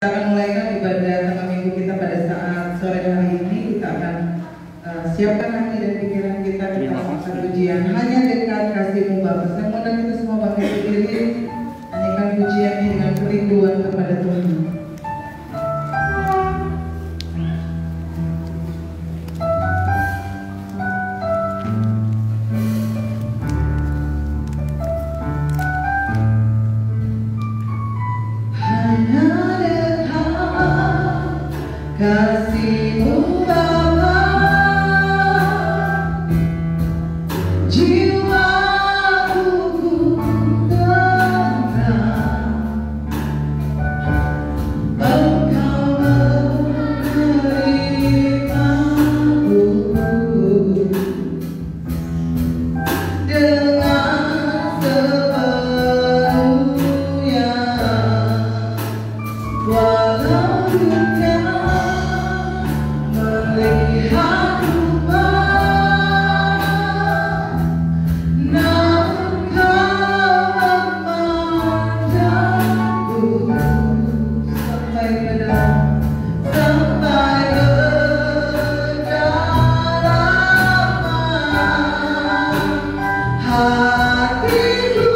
akan mulaikan ibadah tengah minggu kita pada saat sore hari ini. Kita akan siapkan hati dan pikiran kita akan pujian. Hanya dekat kasih-Mu Bapa. Saya mohon kita semua bangkit berdiri, nyanyikan pujian ini dengan kerinduan kepada Tuhan. Kasih-Mu Bapa, jiwaku ku tenang, Engkau menerimaku dengan sepenuhnya, walau duka melihat rupa, namun Kau memandangku sampai kedalaman hatiku.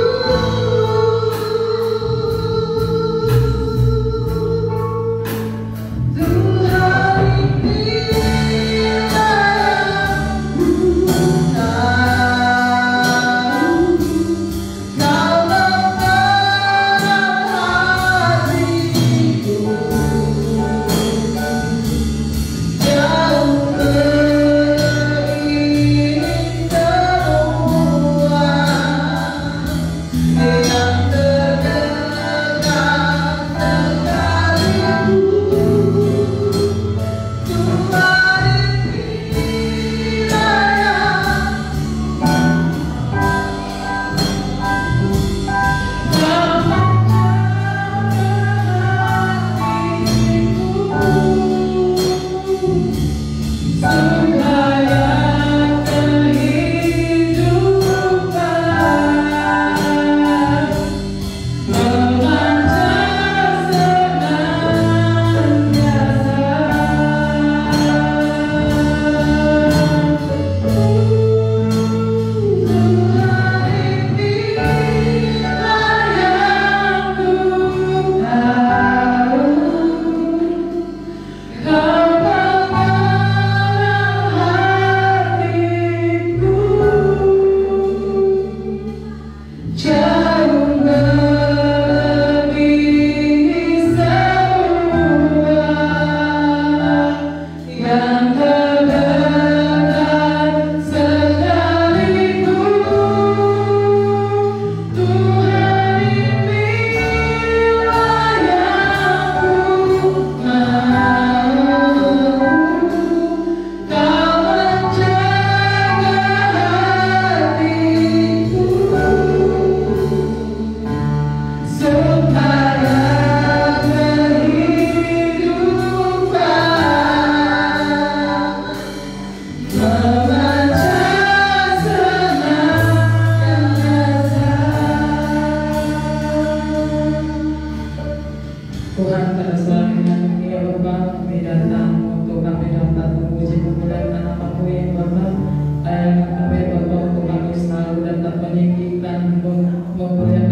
Tuhan, pada sore ini ya Bapa, kami datang untuk kami dapat memuji memuliakan nama-Mu ya Bapa. Layanan kami Bapa untuk kami selalu dapat meninggikan memuliakan Engkau ya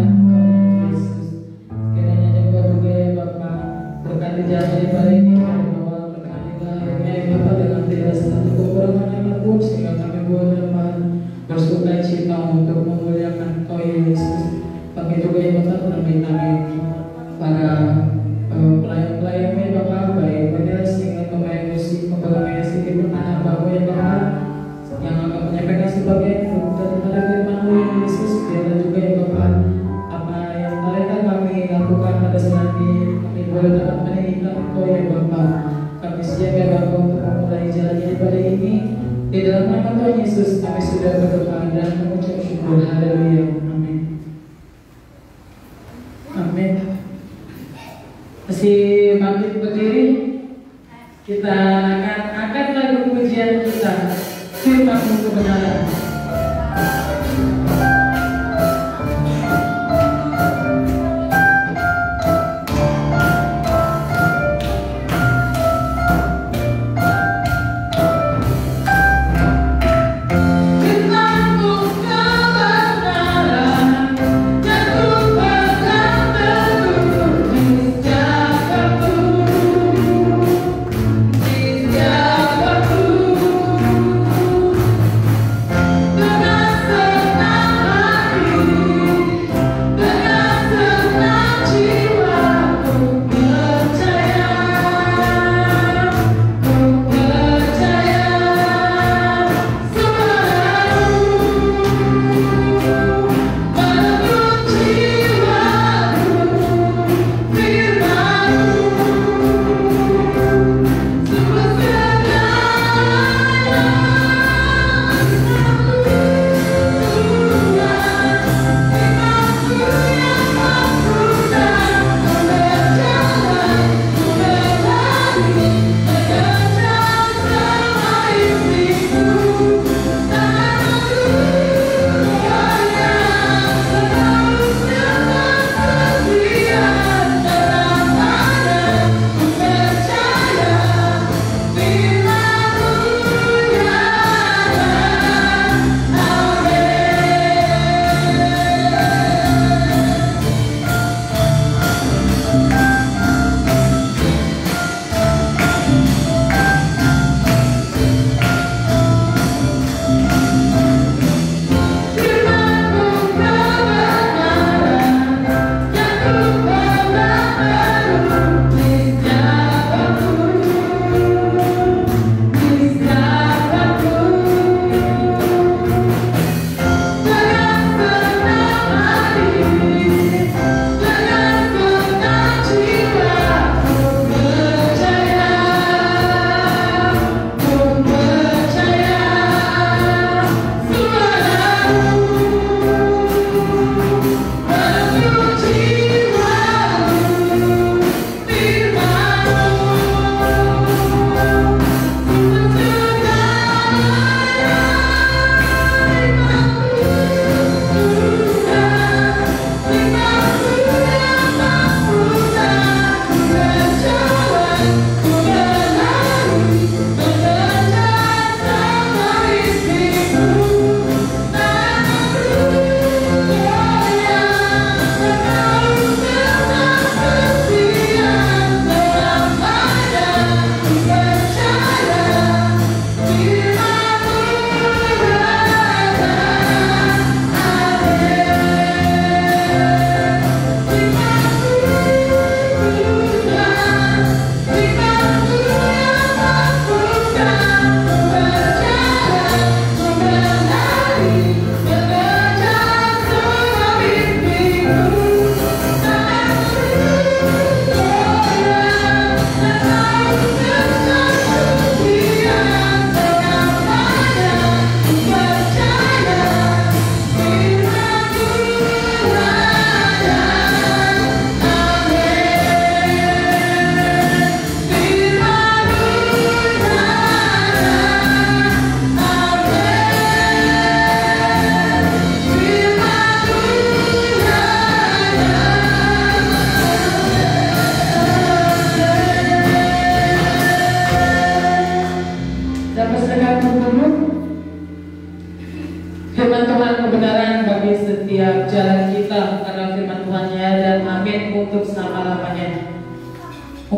Yesus. Kiranya jaga juga ya Bapa, berkati janji pada ini dari awal pertengahan hingga akhirnya ya Bapa, dengan tidak satu kekurangan apapun, sehingga kami boleh dapat bersuka cita untuk memuliakan Engkau ya Yesus. Begitu ya Bapa, kami para pelayan-pelayannya Bapak, baik penyanyi sehingga pemain musik, pemain musik itu anak-anak ya Bapak, yang akan menyampaikan sebagai daripada firman-Mu ya Yesus. Biarlah juga ya Bapak, apa yang mereka kami lakukan pada saat ini, kami boleh dapat meninggikan Engkau ya Bapak. Kami siap ya Bapak untuk memulai jalan ibadah ini. Di dalam nama Tuhan Yesus kami sudah berdoa dan mengucap syukur. Haleluya. Amin. Amin. Masih bangkit berdiri, kita akan angkat lagu pujian kita, firman-Mu kebenaran.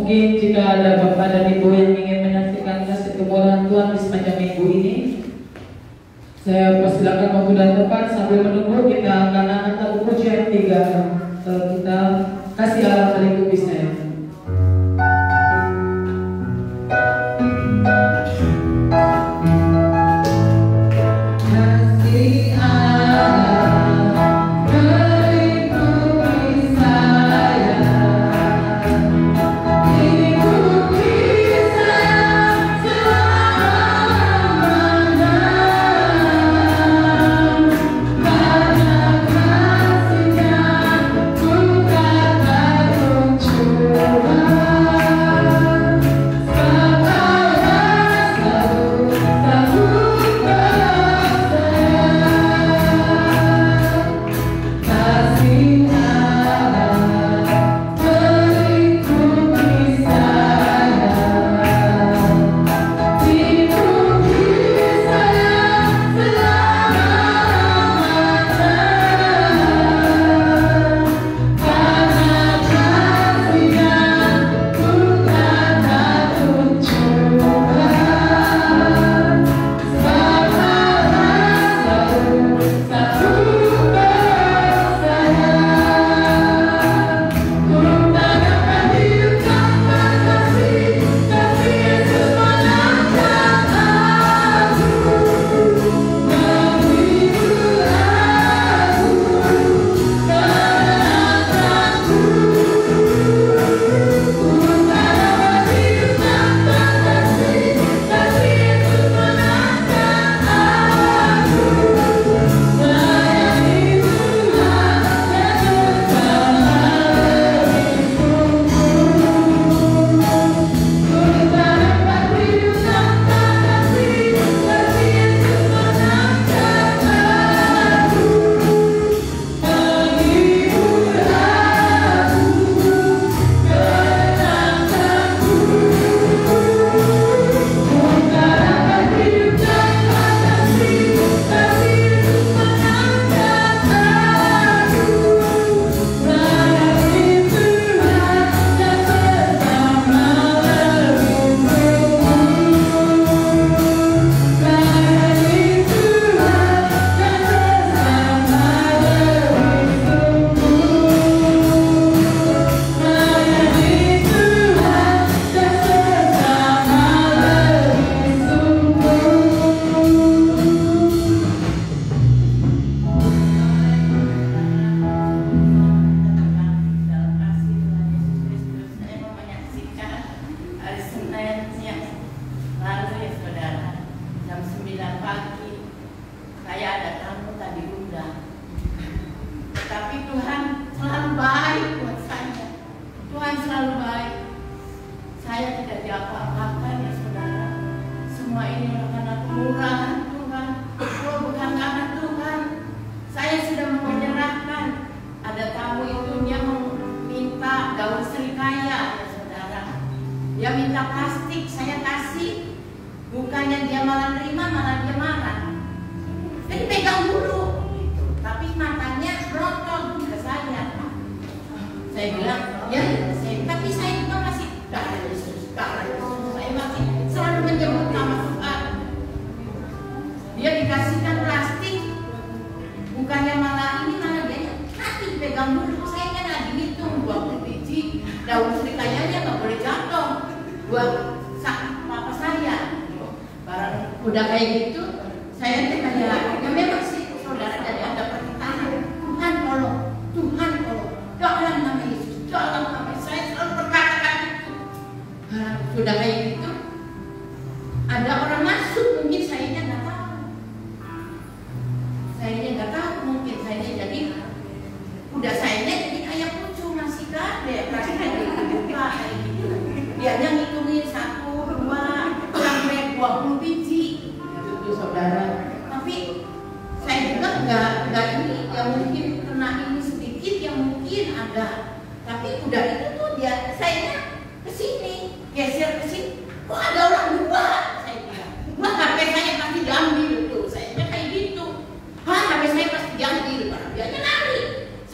Mungkin jika ada Bapak dan Ibu yang ingin menyaksikan kasih kemurahan Tuhan di sepanjang minggu ini, saya persilakan waktu dan tempat. Sambil menunggu, kita akan angkat pujian 3. Kita kasih Allah dari kubisnya.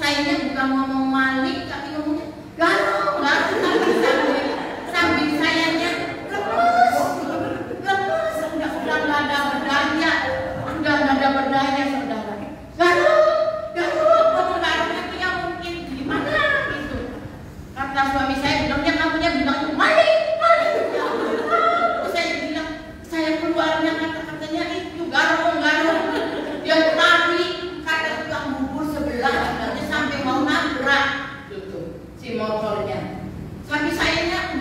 Sayangnya bukan ngomong maling tapi ngomongnya garong, garong.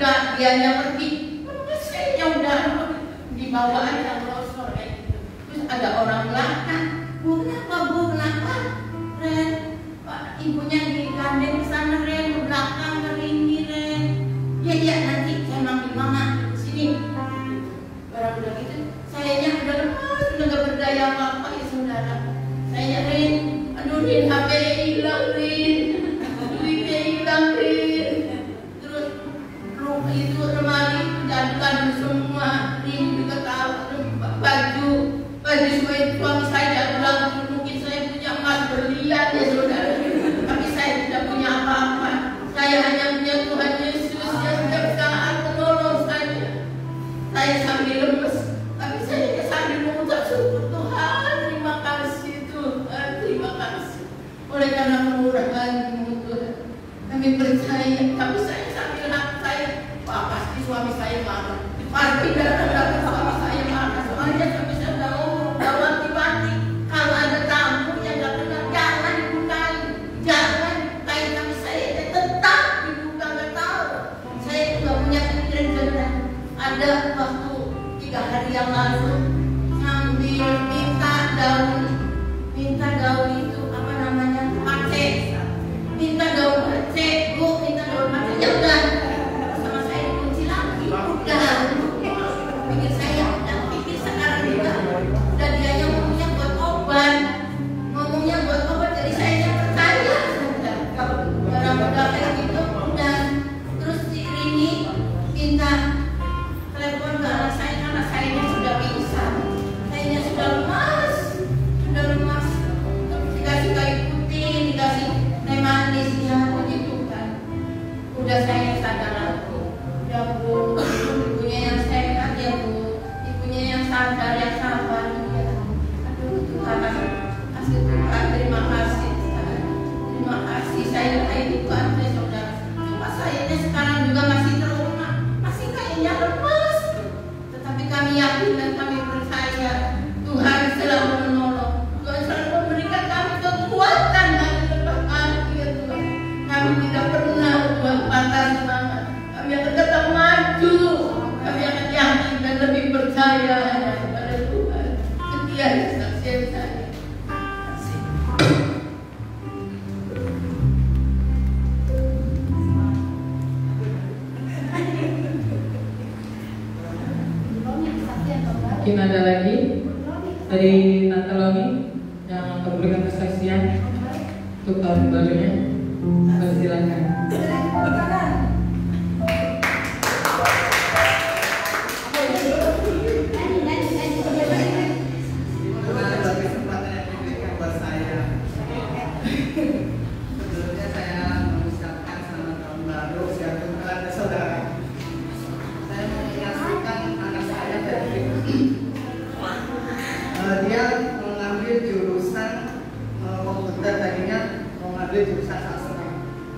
juga dianya pergi, saya udah dibawa aja brosur kayak gitu. Terus ada orang belakang, bu kenapa Ren, ibunya digandeng ke sana Ren, ke belakang ke ini Ren. Ya nanti saya manggil mama sini. Barang udah gitu, sayanya udah lemas, udah gak berdaya apa-apa ya saudara. Saya Ren, aduh Ren, HP hilang Ren, duitnya hilang Ren. Terus itu lemari jadu semua, Ren juga tahu baju suami saya ulang. Mungkin saya punya emas berlian ya saudara, tapi saya tidak punya apa-apa. Saya hanya punya Tuhan Yesus yang setiap saat menolong saya. Saya sambil lemes, tapi saya sambil mengucap syukur Tuhan, terima kasih Tuhan, terima kasih. Oleh karena kemurahan-Mu Tuhan, kami percaya. Tapi saya sambil hati saya, wah pasti suami saya marah, pasti gara-gara suami saya marah. Soalnya suami saya udah ngomong, wanti-wanti kalau ada tamu yang gak kenal jangan dibukain, jangan dibukain. Tapi saya tetap dibuka, gak tahu. Saya itu gak punya pikiran jernih. Ada waktu 3 hari yang lalu ngambil minta daun itu apa namanya, pace, minta daun pace, bu minta daun pace, ya udah sama saya dikunci lagi, udah pikir saya, udah pikir sekarang juga udah dianya ngomongnya buat obat, jadi saya percaya kalau barang modal kayak gitu udah. Terus si Rini minta telepon ke anak saya karena sayanya sudah pingsan, sayanya sudah lemas. Dikasih ikutin, dikasih teh manis ya begitu kan. Udah saya sadar aku, udah bu, ibunya yang sehat ya bu, ibunya yang sadar, yang sabar ya. Aduh Tuhan, kasih Tuhan, terima kasih Tuhan. Terima kasih, saya ini Tuhan saya saudara. Cuma sayanya sekarang juga masih trauma, masih kayaknya lemas. Tetapi kami yakin dan kami percaya Tuhan selalu menolong. Tuhan selalu memberikan kami kekuatan dan keberkahan ya Tuhan. Kami tidak pernah Tuhan patah semangat. Kami akan tetap maju. Kami akan yakin dan lebih percaya kepada Tuhan. Sekian kesaksian saya. Mungkin ada lagi dari Tante Loni yang akan memberikan kesaksian untuk tahun barunya. Silakan. Dia mengambil jurusan komputer, tadinya mau ngambil jurusan sastra.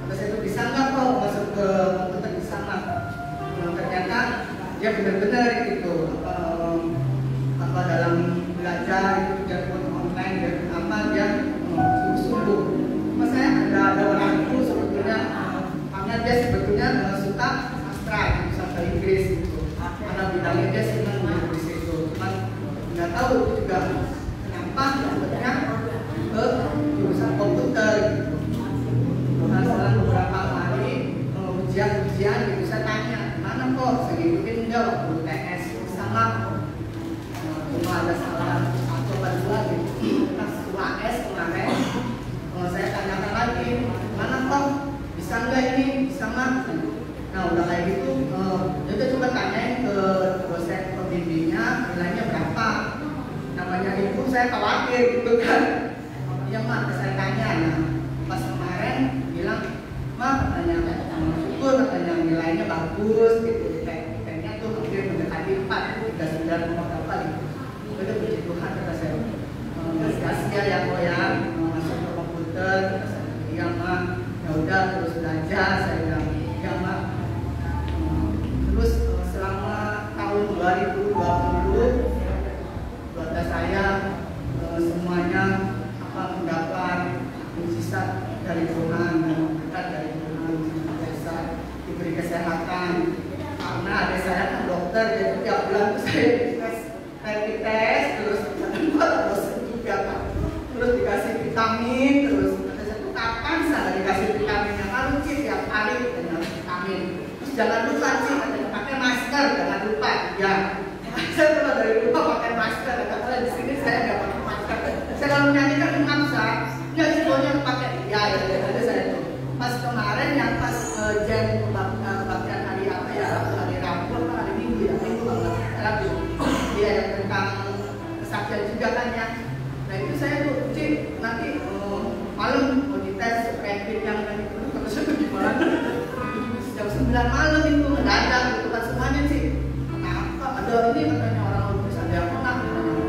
Terus itu bisa nggak kok masuk ke komputer, bisa nggak? Ternyata dia benar-benar itu apa dalam belajar itu dia pun online, dia apa dia sungguh-sungguh. Mas saya ada orang itu sebetulnya karena dia sebetulnya suka sastra, bisa bahasa Inggris gitu. Karena bidangnya dia senang Inggris itu, cuman nggak tahu itu juga kenapa dapetnya ke jurusan komputer gitu. Nah setelah beberapa hari ujian gitu saya tanya, mana kok saya ngikutin enggak waktu UTS sama cuma ada salah satu atau dua gitu. Pas UAS kemarin saya tanyakan lagi, mana kok bisa enggak ini, bisa nggak? Nah udah kayak gitu dia coba tanyain ke dosen pembimbingnya nilainya berapa. Namanya ibu saya khawatir gitu kan. Ya mak, saya tanya, nah pas kemarin bilang, mak katanya syukur katanya nilainya bagus gitu, IPK-nya tuh hampir mendekati 4, 3,9 berapa gitu. Itu puji Tuhan kata saya. Terus kasih ya kok ya masuk ke komputer, kata saya. Iya mak, ya udah terus belajar, saya bilang iya mak. Terus selama tahun 2020 keluarga saya semuanya mendapat mukjizat dari Tuhan, berkat dari Tuhan, diberi kesehatan, jangan lupa sih katanya pakai masker, jangan lupa. Ya, saya kalau dari rumah pakai masker, karena di sini saya nggak pakai masker. Saya kalau menyanyikan memaksa, nggak semuanya pakai. Ya, ada saya tuh. Pas kemarin yang pas jam kebaktian hari apa ya, hari Rabu atau hari Minggu ya, itu banget. Rabu. Dia yang tentang kesaksian juga kan ya. Nah itu saya tuh, Cik, nanti malam mau dites rapid yang tadi itu, kalau saya tuh gimana? Jam 9 malam itu mendadak gitu kan semuanya sih. Kenapa? Ada ini katanya orang lupus, ada yang kena,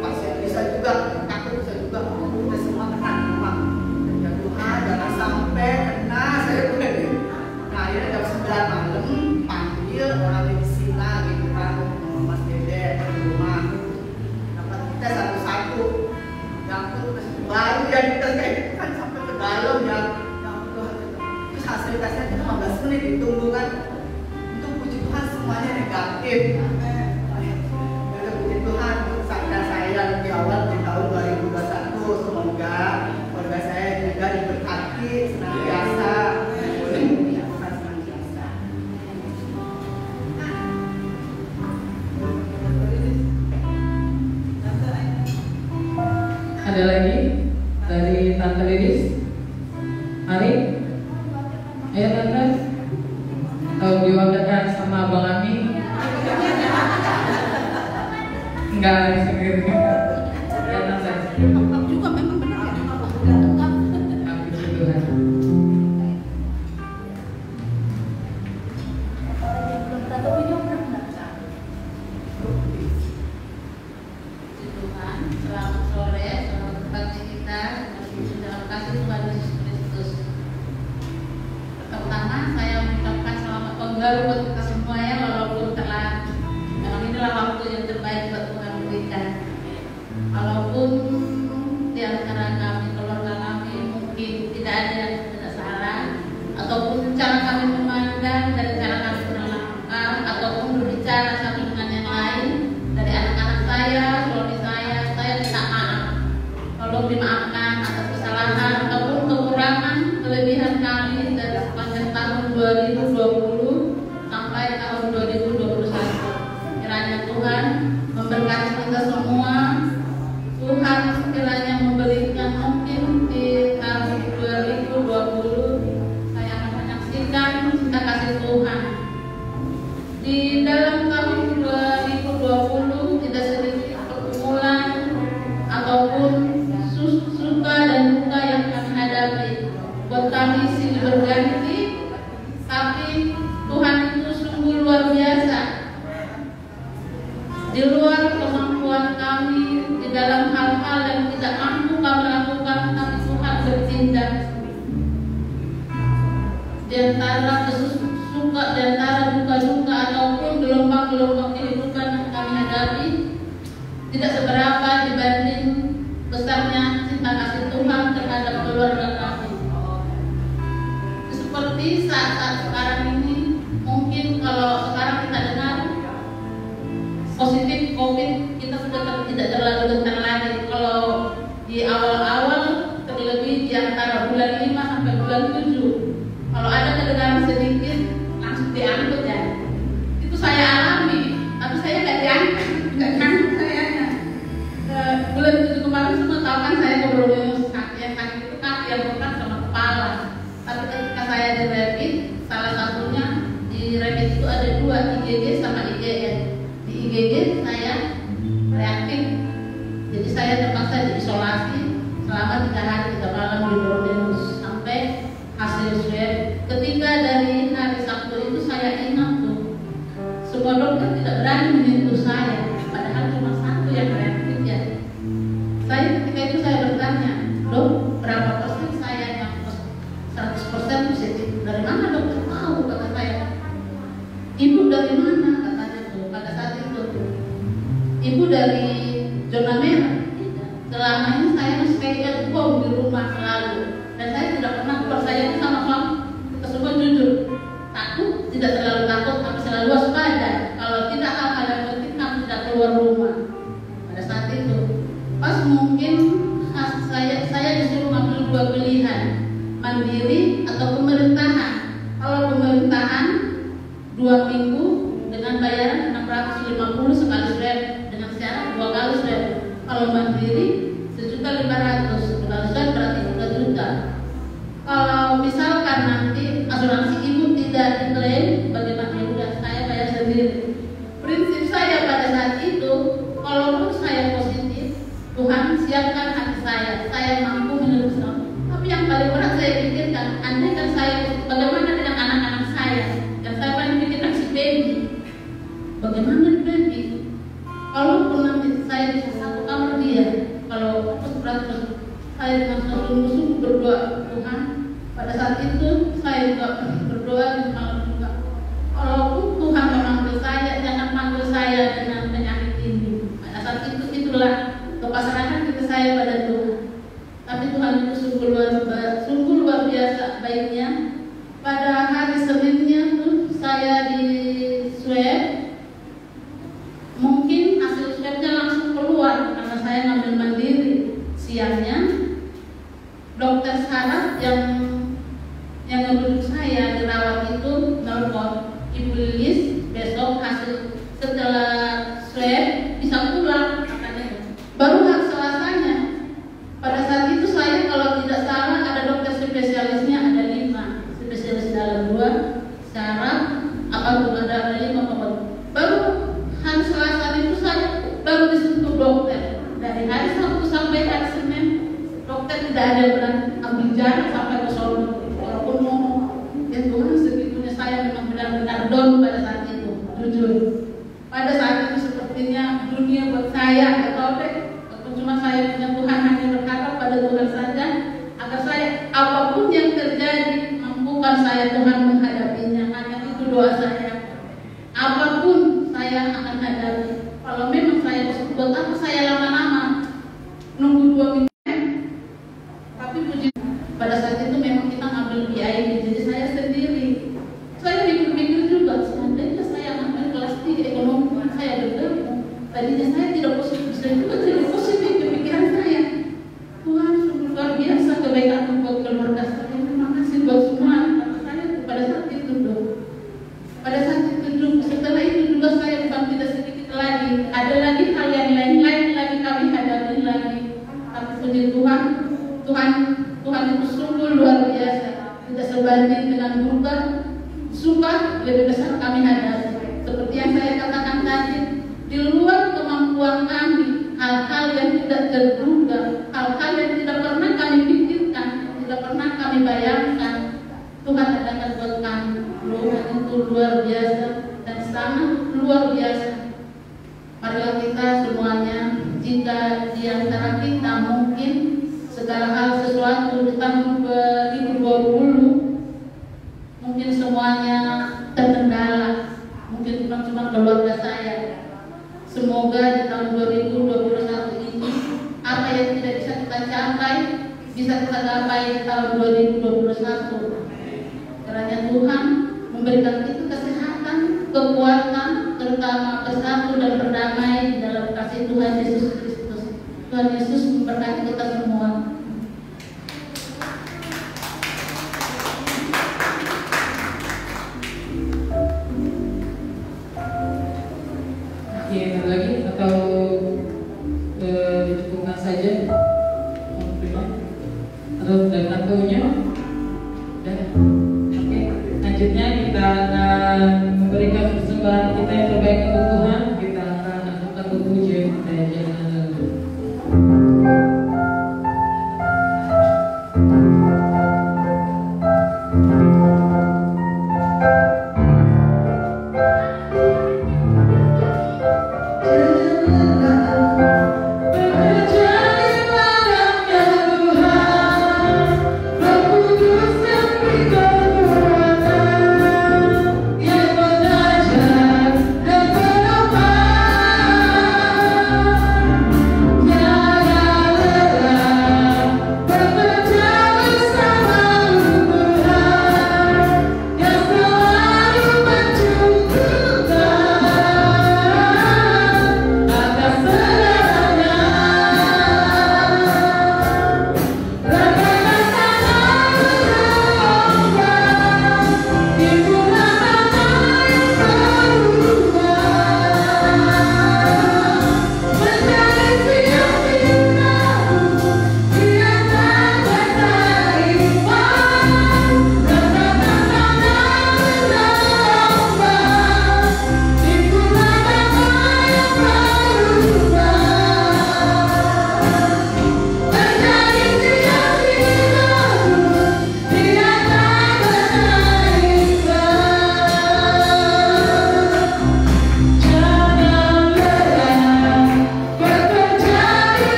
pasien bisa juga, takut bisa juga, kita semua kena rumah. Dan ya Tuhan jangan sampai kena saya begini. Nah akhirnya jam 9 malam panggil orang medisina lah gitu kan, Mas Dede di rumah. Dapat kita satu-satu, yang terus baru ya dites kayak gitu kan sampai ke dalam ya. Terus hasil tesnya itu 15 menit ditunggu kan. Untuk puji Tuhan semuanya negatif. Ya puji Tuhan, sabda saya di awal di tahun 2021 semoga keluarga saya juga diberkati senantiasa. Boleh melakukan senantiasa. Ada lagi dari Tante Lilis? Ari? Ayo Tante. Kalau diwakilkan sama Abang Ami? Enggak, segitu. Ya Tante. Juga memang benar ya. Puji Tuhan. Tuhan, selamat sore, selamat pagi kita, dalam kasih Tuhan Yesus Kristus. Pertama, saya mengucapkan selamat tahun baru buat kita semua ya, walaupun telah. Memang inilah waktu yang terbaik buat Tuhan berikan. Walaupun di antara kami, keluarga kami mungkin tidak ada yang tidak salah, ataupun cara kami memandang dan cara kami berlangkah, ataupun berbicara satu dengan yang lain, dari anak-anak saya, suami saya minta maaf. Tolong dimaafkan atas kesalahan ataupun kekurangan, kelebihan kami dari sepanjang tahun 2020 sampai tahun 2021. Kiranya Tuhan memberkati kita semua. Tuhan kiranya memberikan mungkin di tahun 2020 saya akan menyaksikan cinta kasih Tuhan. Di dalam tahun 2020 tidak sedikit pergumulan ataupun suka dan duka yang kami hadapi. Buat kami silih berganti, tapi Tuhan itu sungguh luar biasa. Di luar kemampuan kami, di dalam hal-hal yang tidak mampu kami lakukan, tapi Tuhan bertindak. Di antara suka, di antara duka-duka ataupun gelombang-gelombang kehidupan yang kami hadapi, tidak seberapa dibanding besarnya cinta kasih Tuhan terhadap keluarga kami. Seperti saat sekarang ini, mungkin kalau sekarang kita dengar positif COVID, kita sudah tidak terlalu gentar lagi. Kalau di awal-awal, terlebih di antara bulan 5 sampai bulan 7, kalau ada kedengaran sedikit langsung diangkut ya. Itu saya alami, tapi saya nggak diangkut saya. Bulan 7 kemarin semua tahu kan saya ngobrolin yang sakit itu kaki yang berat sama kepala. Tapi ketika saya di rapid, salah satunya di rapid itu ada 2, IgG sama IgM. Di IgG saya reaktif, jadi saya terpaksa diisolasi selama 3 hari 3 malam di Bordeaux sampai hasil swab. Ketika dari hari Sabtu itu saya ingat tuh, semua dokter tidak berani menyentuh saya, padahal cuma 1 yang reaktif ya. Saya ketika itu saya bertanya, dok, berapa persen saya yang 100% positif? Dari mana dokter tahu? Kata saya. Ibu dari mana? Katanya tuh pada saat itu. Ibu dari zona merah. Selama ini saya stay at home di rumah selalu, dan saya tidak pernah keluar. Saya itu sama suami kita semua jujur, takut, tidak terlalu takut, tapi selalu waspada. Kalau tidak hal-hal yang penting kami tidak keluar rumah. Pada saat itu, pas mungkin saya disuruh mengambil 2 pilihan, mandiri atau pemerintahan. Kalau pemerintahan 2 saat itu, walaupun saya positif, Tuhan siapkan hati saya mampu menerus. Tapi yang paling berat saya pikirkan, andai kan saya, bagaimana dengan anak-anak saya? Yang saya paling pikirkan si baby. Bagaimana baby? Kalaupun nanti saya bisa satu kamar dia, kalau berat saya dengan sungguh-sungguh berdoa, Tuhan. Pada saat itu saya juga berdoa di malam juga. Walaupun Tuhan memanggil saya, jangan panggil saya dengan penyakit ini. Pada saat itu itulah kepasrahan kita saya pada Tuhan. Tapi Tuhan itu sungguh luar biasa baiknya. Pada hari Seninnya tuh saya di swab, mungkin hasil swabnya langsung keluar karena saya ngambil mandiri. Siangnya dokter saraf yang ngebujuk saya dirawat itu nelpon, Ibu Lilis besok hasil setelah swab bisa pulang katanya. Baru hari Selasanya. Pada saat itu saya kalau tidak salah ada dokter spesialisnya ada 5, spesialis dalam 2, saraf ada 5 pokoknya. Baru hari Selasa itu saya baru disentuh dokter. Dari hari Sabtu sampai hari Senin dokter tidak ada yang ambil jarak sampai ke Solo. Walaupun ngomong, ya Tuhan segitunya saya memang benar-benar down pada saat itu, jujur. Pada saat itu sepertinya dunia buat saya atau cuma saya punya Tuhan hanya berharap pada Tuhan saja agar saya apapun yang terjadi mampukan saya Tuhan menghadapinya. Hanya itu doa saya. Apapun saya akan hadapi. Kalau memang saya buat apa saya lama-lama nunggu 2 minggu. Tapi puji pada saat itu memang kita ngambil BIP, jadi saya sendiri. Saya mikir-mikir juga, seandainya saya ngambil kelas 3 ekonomi, saya bergabung. Tadinya saya tidak positif, saya juga tidak positif di pikiran saya. Tuhan sungguh luar biasa kebaikan buat keluarga saya. Terima kasih buat semua kata saya pada saat itu dong. Pada saat itu dong. Setelah itu juga saya bukan tidak sedikit lagi. Ada lagi hal yang lain-lain lagi kami hadapi lagi. Tapi puji Tuhan, Tuhan itu sungguh luar biasa. Tidak sebanding dengan duka, suka lebih besar kami hadapi. Seperti yang saya katakan tadi, di luar kemampuan kami, hal-hal yang tidak terduga, hal-hal yang tidak pernah kami pikirkan, tidak pernah kami bayangkan, Tuhan adakan buat kami. Tuhan itu luar biasa dan sangat luar biasa. Marilah kita semuanya, jika di antara kita mungkin segala hal sesuatu di tahun 2020 mungkin semuanya terkendala, mungkin bukan cuma keluarga saya. Semoga di tahun 2021 ini apa yang tidak bisa kita capai bisa kita capai di tahun 2021. Kiranya Tuhan memberikan kita kesehatan, kekuatan, terutama bersatu dan berdamai di dalam kasih Tuhan Yesus Kristus. Tuhan Yesus memberkati kita semua. Iya, lagi atau dicukupkan saja waktunya atau dengan tahunya? Dan oke, selanjutnya kita akan memberikan persembahan kita yang terbaik untuk Tuhan. Kita akan lakukan pujian dan jangan lalu. Yang mengajar dan menopang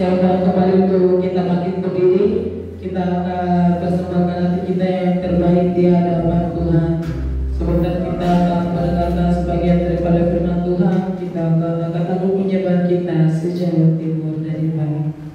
siapa kembali untuk kita makin berdiri, kita persembahkan hati kita yang terbaik di hadapan Tuhan. Sebentar kita akan mendengarkan sebagian daripada firman Tuhan. Kita akan angkat buku penyembahan kita sejauh timur dari barat.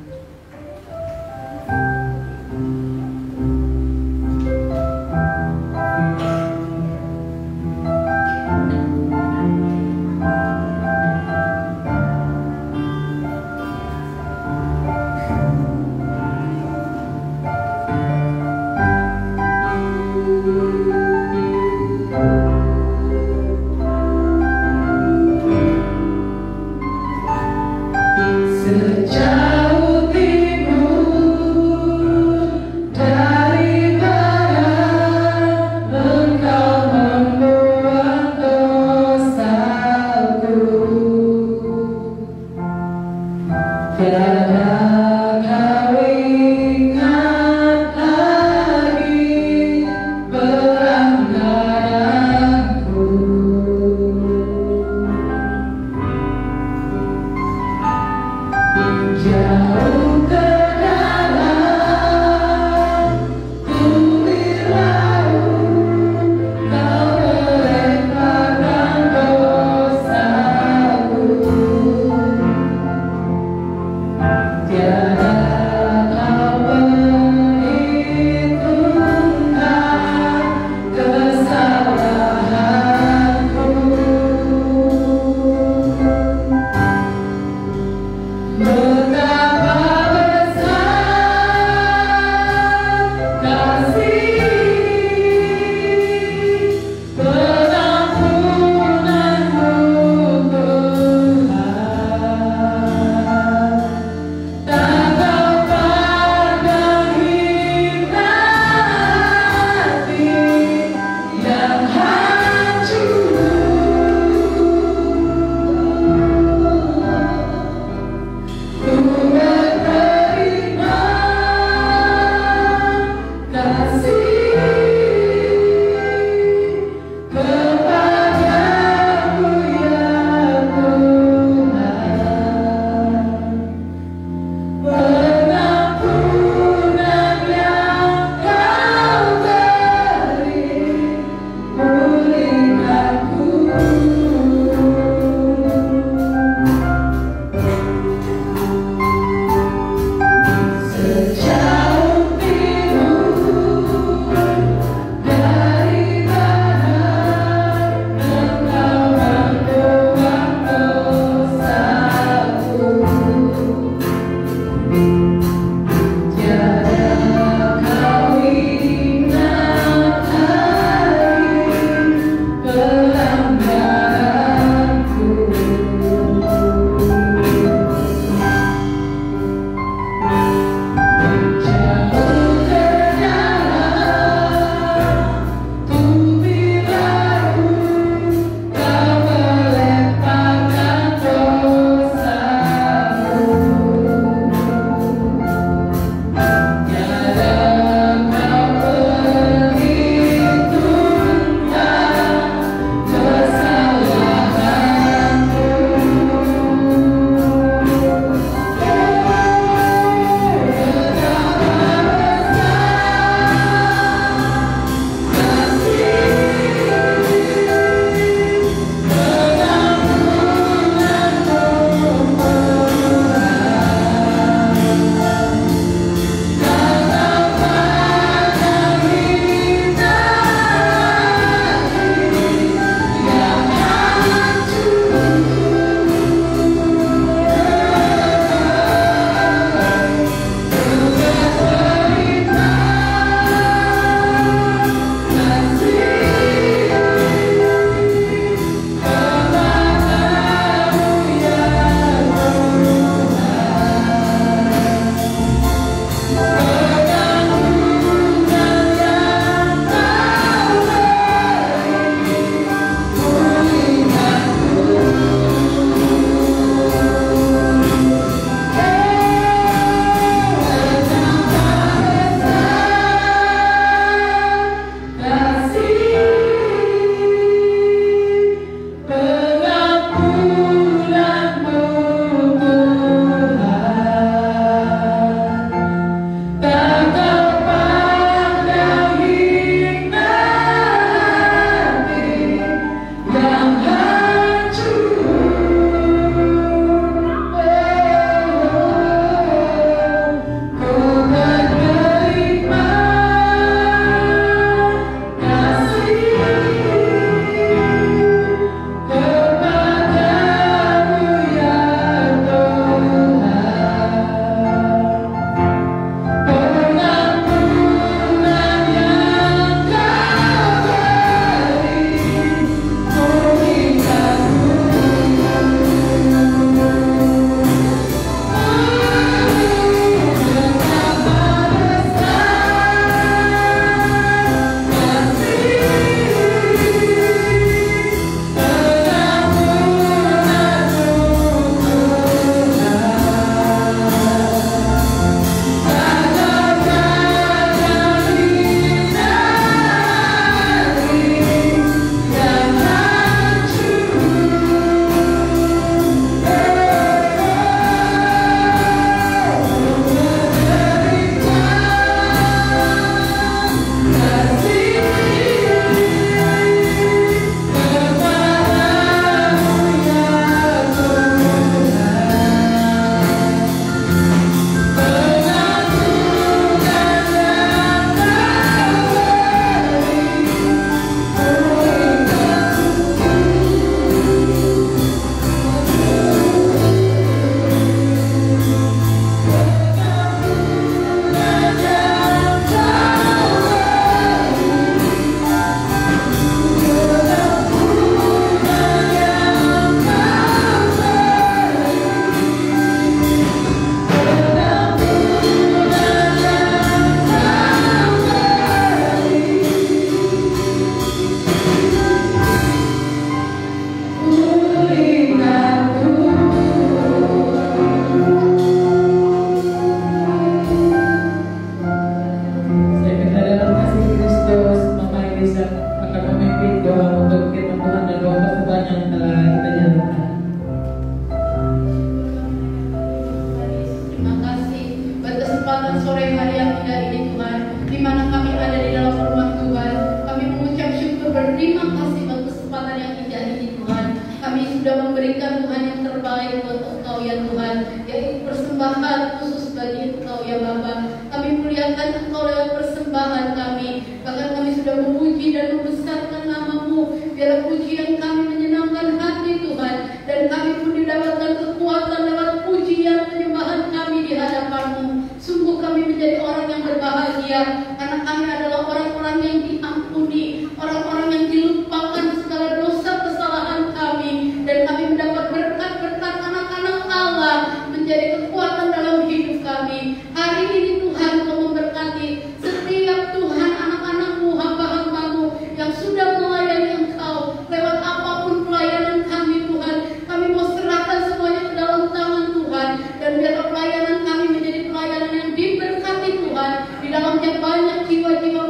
sudah memberikan Tuhan yang terbaik buat Engkau ya Tuhan, yaitu persembahan khusus bagi Engkau ya Bapa. Kami muliakan Engkau lewat persembahan kami, bahkan kami sudah memuji dan membesarkan nama-Mu. Biarlah pujian kami menyenangkan hati Tuhan, dan kami pun didapatkan kekuatan lewat pujian penyembahan kami di hadapan-Mu. Sungguh kami menjadi orang yang berbahagia, karena kami adalah orang-orang yang diampuni, orang-orang yang dilupakan segala dosa kesalahan kami, dan kami mendapat berkat-berkat anak-anak Allah menjadi kekuatan dalam hidup kami. Hari ini Tuhan Kau memberkati setiap Tuhan anak-anak-Mu, hamba-hamba-Mu yang sudah melayani Engkau lewat apapun pelayanan kami Tuhan. Kami mau serahkan semuanya ke dalam tangan Tuhan, dan biarlah pelayanan kami menjadi pelayanan yang diberkati Tuhan. Di dalamnya banyak jiwa-jiwa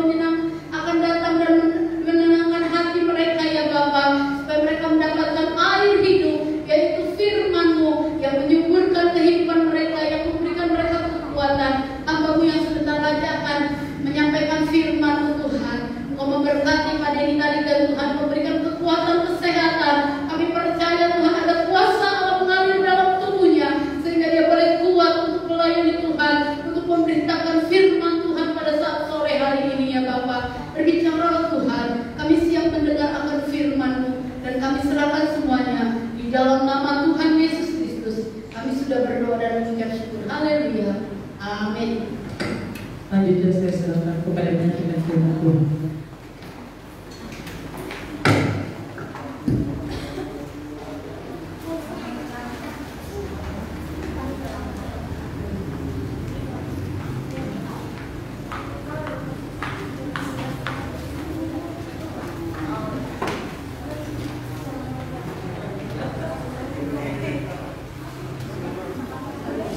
akan datang dan menenangkan hati mereka ya Bapa, supaya mereka mendapatkan air hidup, yaitu firman-Mu yang menyuburkan kehidupan mereka, yang memberikan mereka kekuatan. Hamba-Mu yang sebentar lagi akan menyampaikan firman-Mu Tuhan. Engkau memberkati pada ini tadi dan Tuhan memberikan kekuatan kesehatan. Kami percaya Tuhan ada kuasa Allah mengalir dalam tubuhnya, sehingga dia boleh kuat untuk melayani Tuhan, untuk memberitakan firman Tuhan pada saat sore hari ini ya Bapa. Berbicara Tuhan, kami siap mendengar akan firman-Mu, dan kami serahkan semuanya di dalam nama Tuhan Yesus Kristus. Kami sudah berdoa dan mengucap syukur. Haleluya. Amin. Lanjutnya saya serahkan kepada penyampaian firman Tuhan.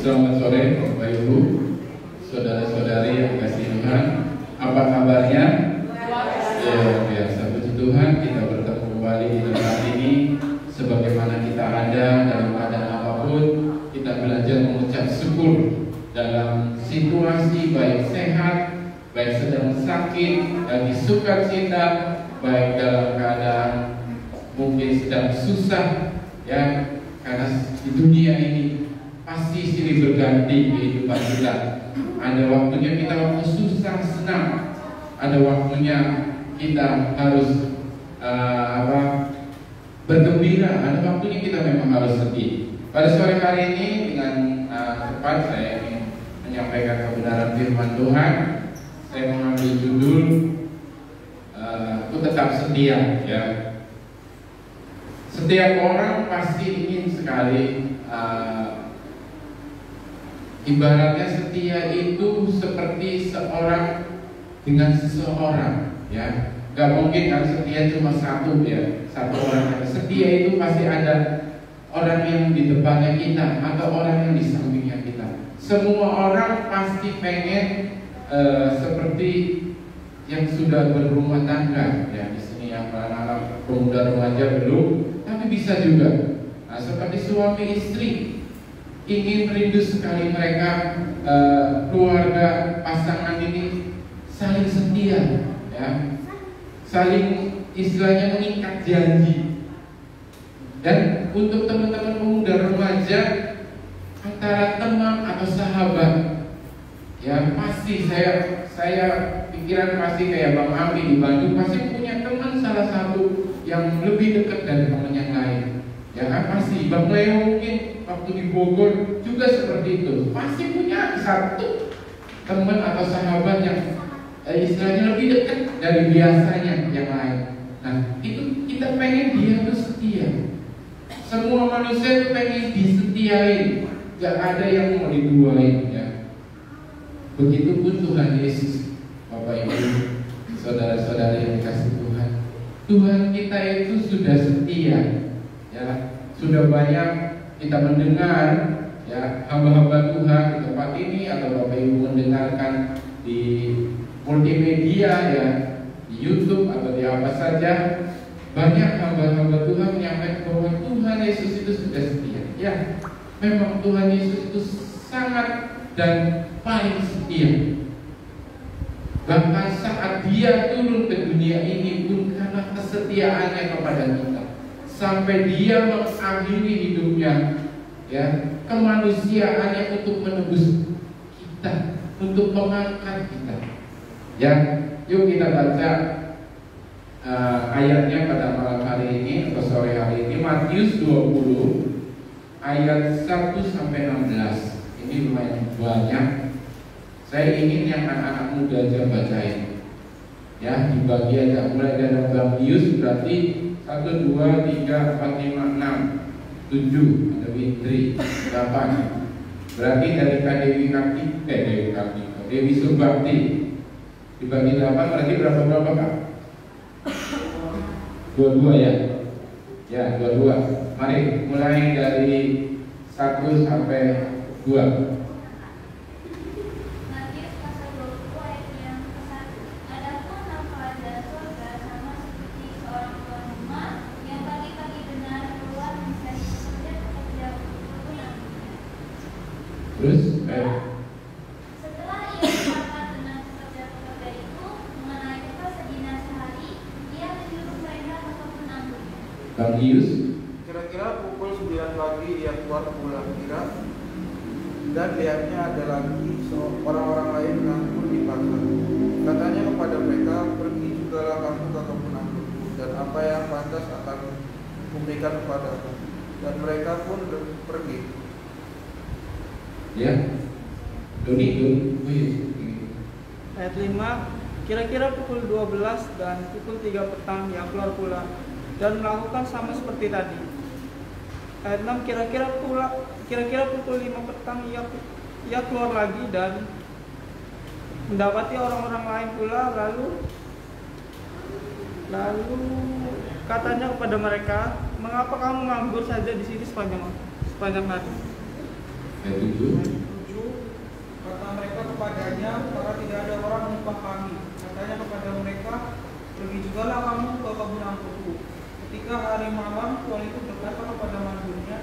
Selamat sore Bapak Ibu, saudara-saudari yang kasih Tuhan. Apa kabarnya? Ya, biasa puji Tuhan, kita bertemu kembali di tempat ini. Sebagaimana kita ada dalam keadaan apapun, kita belajar mengucap syukur dalam situasi baik sehat, baik sedang sakit, lagi sukacita, baik dalam keadaan mungkin sedang susah, ya, karena di dunia ini pasti silih berganti kehidupan kita. Ada waktunya kita waktu susah senang, ada waktunya kita harus bergembira, ada waktunya kita memang harus sedih. Pada sore hari ini dengan cepat saya ingin menyampaikan kebenaran firman Tuhan. Saya mengambil judul Aku Tetap Setia. Ya, setiap orang pasti ingin sekali. Ibaratnya setia itu seperti seorang dengan seseorang, ya. Gak mungkin kan setia cuma satu, ya, satu orang. Setia itu pasti ada orang yang di depannya kita atau orang yang di sampingnya kita. Semua orang pasti pengen seperti yang sudah berumah tangga, ya. Di sini yang anak-anak pemuda remaja belum, tapi bisa juga. Nah, seperti suami istri. Ingin rindu sekali mereka, keluarga pasangan ini saling setia, ya, saling istilahnya mengikat janji. Dan untuk teman-teman pemuda remaja, antara teman atau sahabat, ya pasti saya pikiran pasti kayak Bang Ami di Bandung pasti punya teman salah satu yang lebih dekat dari teman yang lain. Ya kan, pasti Bang Leo mungkin waktu di Bogor juga seperti itu. Pasti punya satu teman atau sahabat yang istilahnya lebih dekat dari biasanya yang lain. Nah, itu kita pengen dia tuh setia. Semua manusia itu pengen disetiain, gak ada yang mau diduain, ya. Begitupun Tuhan Yesus, Bapak Ibu, saudara-saudara yang dikasih Tuhan. Tuhan kita itu sudah setia, ya. Sudah banyak kita mendengar, ya, hamba-hamba Tuhan di tempat ini atau Bapak Ibu mendengarkan di multimedia, ya, di YouTube atau di apa saja, banyak hamba-hamba Tuhan menyampaikan bahwa Tuhan Yesus itu sudah setia. Ya, memang Tuhan Yesus itu sangat dan paling setia. Bahkan saat Dia turun ke dunia ini pun karena kesetiaannya kepada kita, sampai dia mengakhiri hidupnya, ya, kemanusiaannya untuk menebus kita, untuk mengangkat kita. Ya, yuk kita baca ayatnya pada malam hari ini atau sore hari ini, Matius 20 ayat 1 sampai 16. Ini lumayan banyak. Saya ingin yang anak-anak muda aja bacain. Ya, dibagi aja. Mulai dari Matius berarti 1, 2, 3, 4, 5, 6, 7. Ada Witri 8. Berarti dari Dewi Surbakti dibagi 8 berarti berapa Kak? 22 ya? Ya, 22. Mari mulai dari 1 sampai 2. Matius pasal 20 ayat yang ke-1. Adapun enam kerajaan surga sama seperti seorang tuan rumah yang pagi-pagi benar keluar mencari pekerja untuk menanggungnya. Terus Setelah ia sepakat dengan pekerja-pekerja itu mengenai upah sedinar sehari, ia menyuruh mereka untuk menanggungnya. Matius Kira-kira pukul 9 pagi ia keluar pulang dan lihatnya ada lagi orang-orang lain menganggur di pasar. Katanya kepada mereka, pergi jugalah kamu ke kebun anggurku, dan apa yang pantas akan kuberikan kepadamu. Dan mereka pun pergi. ya. Doni. Ayat 5, kira-kira pukul 12 dan pukul 3 petang ia keluar pula dan melakukan sama seperti tadi. Ayat 6, kira-kira pukul 5 petang ia keluar lagi dan mendapati orang-orang lain pula, lalu katanya kepada mereka, mengapa kamu nganggur saja di sini sepanjang hari? Ayat 7. 7, kata mereka kepadanya, karena tidak ada orang mengupah kami. Katanya kepada mereka, pergi jugalah kamu ke kebun anggurku. Ketika hari malam, tuan itu berkata kepada mandunya,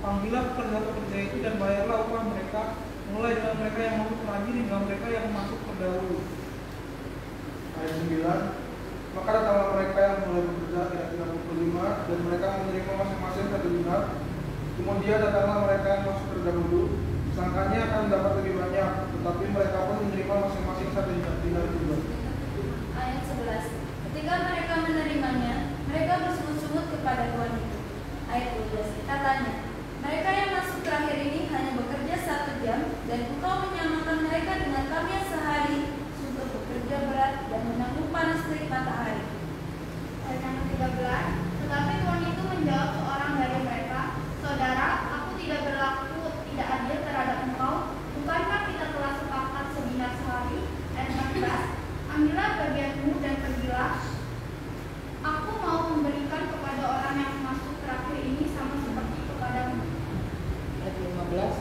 panggillah pekerja-pekerja itu dan bayarlah upah mereka, mulai dengan mereka yang masuk terakhir hingga mereka yang masuk terdahulu. Ayat 9, maka datanglah mereka yang mulai bekerja kira-kira pukul 5, dan mereka menerima masing-masing 1 dinar. Kemudian datanglah mereka yang masuk terdahulu, sangkanya akan mendapat lebih banyak, tetapi mereka pun menerima masing-masing 1 dinar juga. Ayat 11. Ketika mereka menerimanya, mereka bersungut-sungut kepada tuan itu. Ayat 12. Katanya, mereka yang masuk terakhir ini hanya bekerja 1 jam, dan engkau menyamakan mereka dengan kami yang sehari sungguh bekerja berat dan menanggung panas terik matahari. Ayat yang ke-13. Tetapi tuan itu menjawab seorang dari mereka, saudara, aku tidak berlaku tidak adil terhadap engkau. Bukankah kita telah sepakat sedinar sehari? Ayat 14. Ambillah bagianmu dan pergilah. Aku mau memberikan kepada orang yang masuk terakhir ini sama seperti kepadamu. Ayat 15.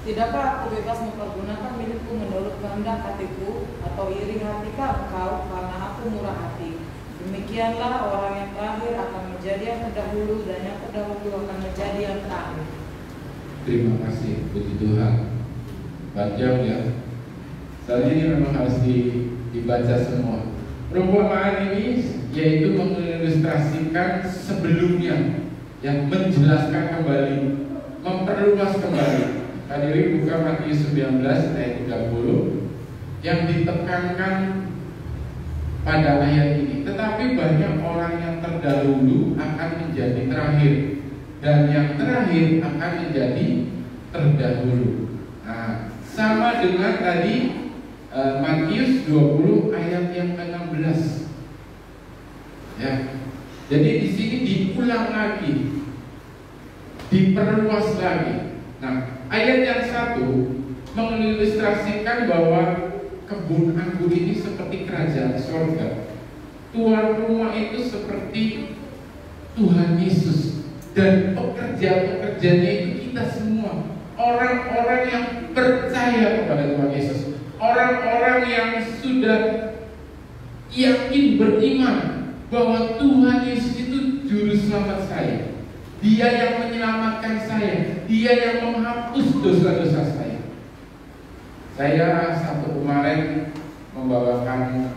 Tidakkah aku bebas mempergunakan milikku menurut kehendak hatiku, atau iri hatikah engkau karena aku murah hati? Demikianlah orang yang terakhir akan menjadi yang terdahulu, dan yang terdahulu akan menjadi yang terakhir. Terima kasih, puji Tuhan. Panjang ya. Soalnya ini memang harus dibaca semua. Perumpamaan ini yaitu mengilustrasikan sebelumnya, yang menjelaskan kembali, memperluas kembali. Hadirin buka Matius 19 ayat 30 yang ditekankan pada ayat ini. Tetapi banyak orang yang terdahulu akan menjadi terakhir, dan yang terakhir akan menjadi terdahulu. Nah, sama dengan tadi Matius 20 ayat yang ke-16. Ya. Jadi di sini diulang lagi, diperluas lagi. Nah, ayat yang 1 mengilustrasikan bahwa kebun anggur ini seperti kerajaan surga. Tuan rumah itu seperti Tuhan Yesus, dan pekerja-pekerjanya itu kita semua, orang-orang yang percaya kepada Tuhan Yesus, orang-orang yang sudah yakin beriman bahwa Tuhan Yesus itu juru selamat saya. Dia yang menyelamatkan saya, Dia yang menghapus dosa-dosa saya. Saya Sabtu kemarin membawakan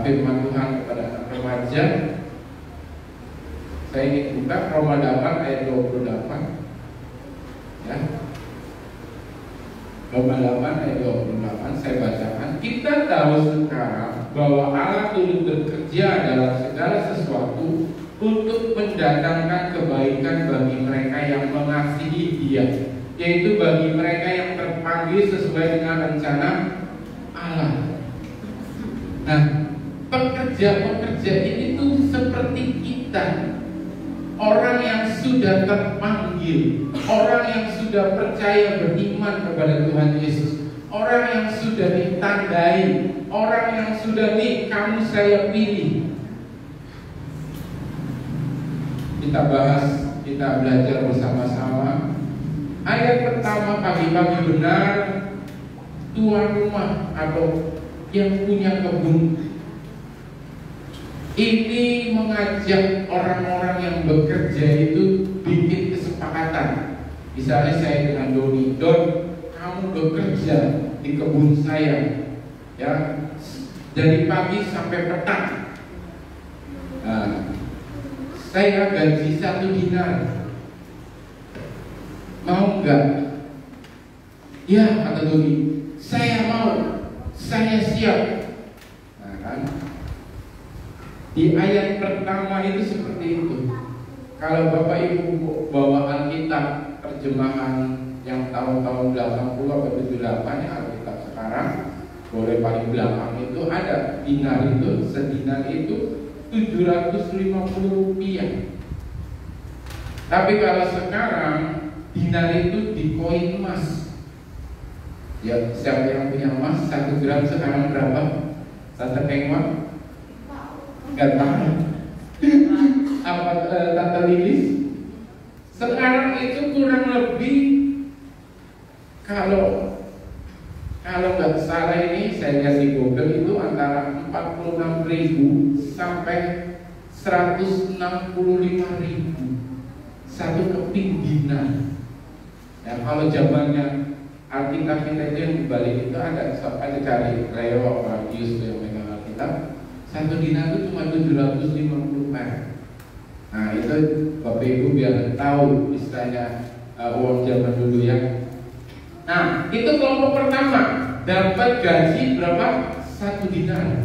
firman Tuhan kepada anak remaja. Saya ingin buka Roma 8 ayat 28. Ya. Roma 8 ayat 28 saya bacakan. Kita tahu sekarang bahwa Allah turut bekerja dalam segala sesuatu untuk mendatangkan kebaikan bagi mereka yang mengasihi Dia, yaitu bagi mereka yang terpanggil sesuai dengan rencana Allah. Nah, pekerja-pekerja ini tuh seperti kita, orang yang sudah terpanggil, orang yang sudah percaya beriman kepada Tuhan Yesus, orang yang sudah ditandai, orang yang sudah nih kamu saya pilih. Kita bahas, kita belajar bersama-sama. Ayat pertama, pagi-pagi benar tuan rumah atau yang punya kebun ini mengajak orang-orang yang bekerja itu bikin kesepakatan. Misalnya saya dengan Doni, Don, kamu bekerja di kebun saya, ya, dari pagi sampai petang. Nah, saya gaji 1 dinar. Mau nggak? Ya, kata Doni, saya mau, saya siap. Nah, kan? Di ayat pertama itu seperti itu. Kalau Bapak Ibu bawa Alkitab terjemahan yang tahun-tahun 80 atau 78 ya, Alkitab sekarang boleh paling belakang itu ada dinar itu, sedinar itu 750 rupiah. Tapi kalau sekarang dinar itu di koin emas. Ya, siapa yang punya emas 1 gram sekarang berapa? Tante Kengwa? Gak tahu. Apa Tante Lilis? Sekarang itu kurang lebih kalau nggak salah ini saya lihat di Google itu antara 46.000 sampai 165.000 satu keping dinar. Ya, kalau zamannya Alkitab kita itu yang dibalik itu ada cari Leo Radius yang megang Alkitab. 1 dinar itu cuma 750 perak. Nah itu Bapak Ibu biar tahu istilahnya uang zaman dulu ya. Nah itu kelompok pertama dapat gaji berapa? 1 dinar.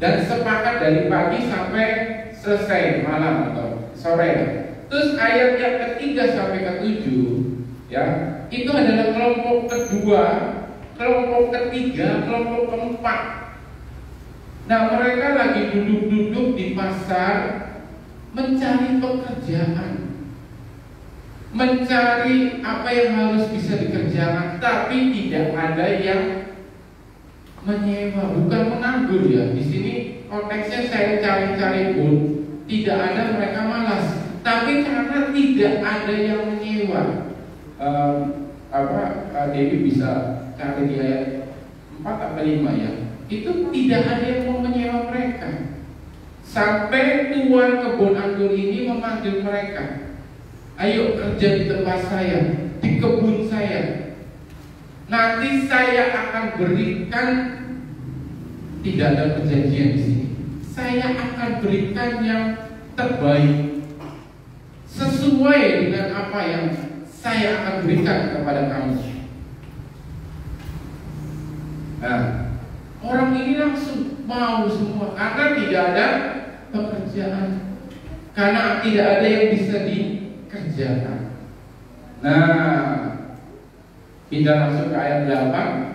Dan sepakat dari pagi sampai selesai malam atau sore. Terus ayat yang ketiga sampai ketujuh ya, itu adalah kelompok kedua, kelompok ketiga, kelompok keempat. Nah mereka lagi duduk-duduk di pasar mencari pekerjaan, mencari apa yang harus bisa dikerjakan, tapi tidak ada yang menyewa, bukan menganggur ya. Di sini konteksnya saya cari-cari pun tidak ada, mereka malas. Tapi karena tidak ada yang menyewa, Dewi bisa cari di ayat 4 atau 5 ya. Itu tidak ada yang mau menyewa mereka. Sampai tuan kebun anggur ini memanggil mereka, ayo kerja di tempat saya, di kebun saya. Nanti saya akan berikan, tidak ada perjanjian di sini, saya akan berikan yang terbaik sesuai dengan apa yang saya akan berikan kepada kamu. Nah, orang ini langsung mau semua karena tidak ada pekerjaan, karena tidak ada yang bisa dikerjakan. Nah, kita langsung ke ayat 8.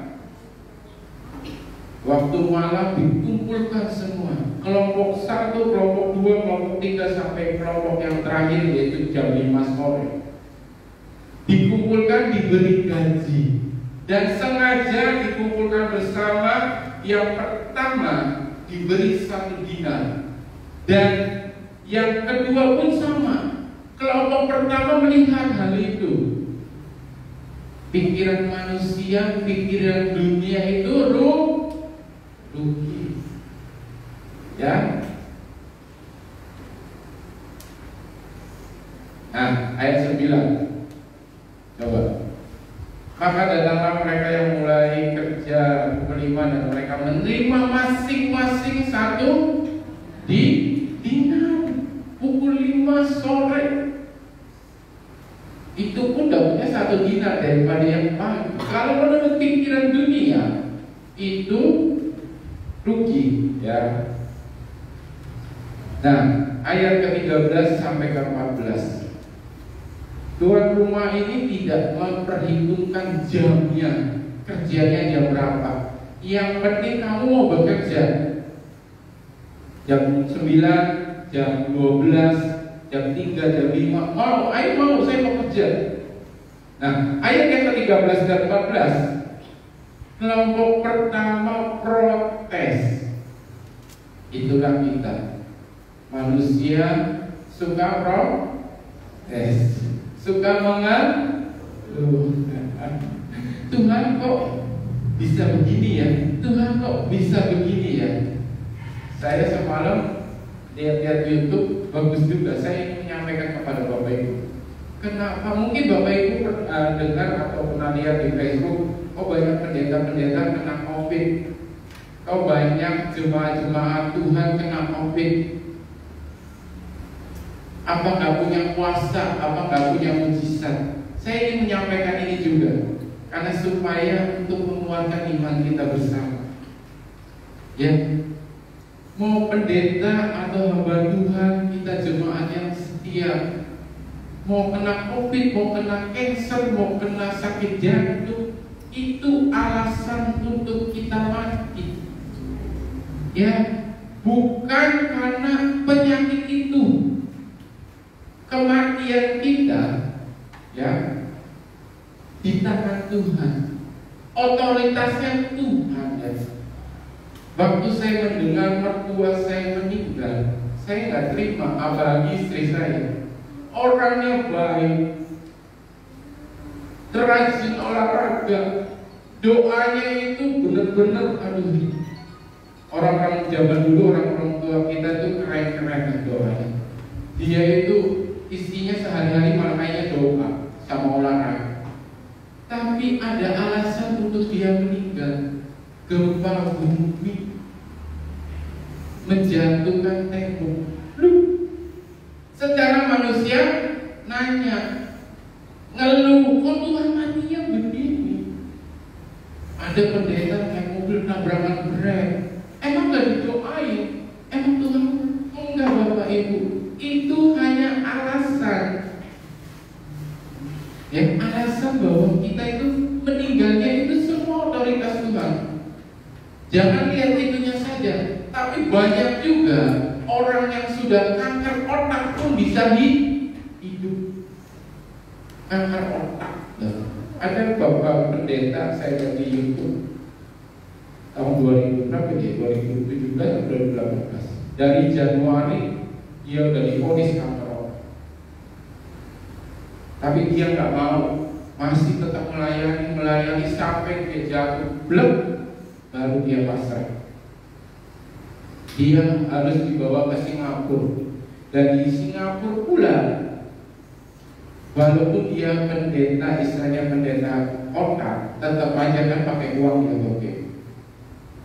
Waktu malam dikumpulkan semua, kelompok 1, kelompok 2, kelompok 3 sampai kelompok yang terakhir yaitu jam 5 sore. Dikumpulkan, diberi gaji, dan sengaja dikumpulkan bersama. Yang pertama diberi 1 dinar, dan yang kedua pun sama. Kelompok pertama melihat hal itu, pikiran manusia, pikiran dunia itu rugi, ya. Nah, ayat 9. Coba. Maka datanglah mereka yang mulai kerja pukul 5 dan mereka menerima masing-masing 1 dinar pukul 5. cuma sore. Itu pun dapatnya 1 dinar daripada yang pagi. Kalau menurut pikiran dunia itu rugi, ya. Nah, ayat ke-13 sampai ke-14. Tuan rumah ini tidak memperhitungkan jamnya, kerjanya jam berapa. Yang penting kamu mau bekerja jam 9, jam 12, jam 3, jam 5. Mau, ayo mau, saya mau kerja. Nah, ayat yang ke-13 dan 14. Kelompok pertama protes. Itulah kita. Manusia suka protes, suka mengeluh. Tuhan kok bisa begini ya? Tuhan kok bisa begini ya? Saya semalam lihat YouTube, bagus juga. Saya ingin menyampaikan kepada Bapak Ibu. Kenapa? Mungkin Bapak Ibu dengar atau pernah lihat di Facebook, kok banyak pendeta-pendeta kena COVID, kok banyak jemaat-jemaat Tuhan kena COVID. Apa nggak punya kuasa? Apa nggak punya mujizat? Saya ingin menyampaikan ini juga, karena supaya untuk menguatkan iman kita bersama. Ya, mau pendeta atau hamba Tuhan, kita jemaat yang setia, mau kena COVID, mau kena cancer, mau kena sakit jantung, itu alasan untuk kita mati. Ya, bukan karena penyakit itu. Kematian kita, ya, di tangan Tuhan. Otoritasnya Tuhan, ya. Waktu saya mendengar mertua saya meninggal, saya nggak terima, apalagi istri saya. Orangnya baik, rajin olahraga, doanya itu benar-benar, aduh. Orang-orang zaman dulu, orang-orang tua kita tuh keren-keren doanya. Dia itu isinya sehari-hari makanya doa sama olahraga. Tapi ada alasan untuk dia meninggal. Gempa bumi menjatuhkan tembok. Lu secara manusia nanya, ngeluh, kok Tuhan matinya begini? Ada pendeta naik mobil tabrakan berat. Emang gak didoain? Emang Tuhan enggak, Bapak Ibu? Itu hanya alasan. Ya, alasan bahwa kita itu meninggalnya itu semua otoritas Tuhan. Jangan lihat itunya saja, tapi banyak juga orang yang sudah kanker otak pun bisa hidup. Kanker otak. Ada bapak pendeta saya lihat di YouTube tahun 2017 atau 2018. Dari Januari dia udah divonis kanker otak. Tapi dia nggak mau, masih tetap melayani sampai dia jatuh, blek, baru dia pasrah. Dia harus dibawa ke Singapura, dan di Singapura pula, walaupun dia pendeta, istilahnya pendeta otak, tetap aja kan pakai uang ya, oke.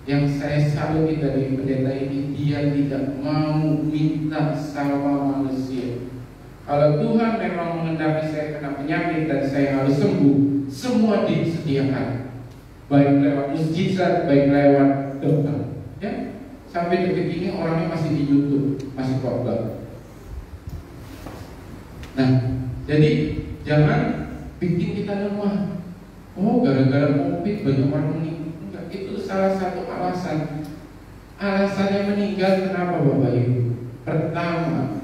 Yang saya saluti dari pendeta ini, dia tidak mau minta sama manusia. Kalau Tuhan memang mengendaki saya kena penyakit dan saya harus sembuh, semua disediakan, baik lewat mujizat, baik lewat dokter. Ya, sampai detik ini orangnya masih di YouTube, masih khotbah. Nah, jadi jangan bikin kita lemah. Oh, gara-gara COVID banyak orang meninggal. Enggak, itu salah satu alasan. Alasannya meninggal kenapa, Bapak Ibu? Pertama,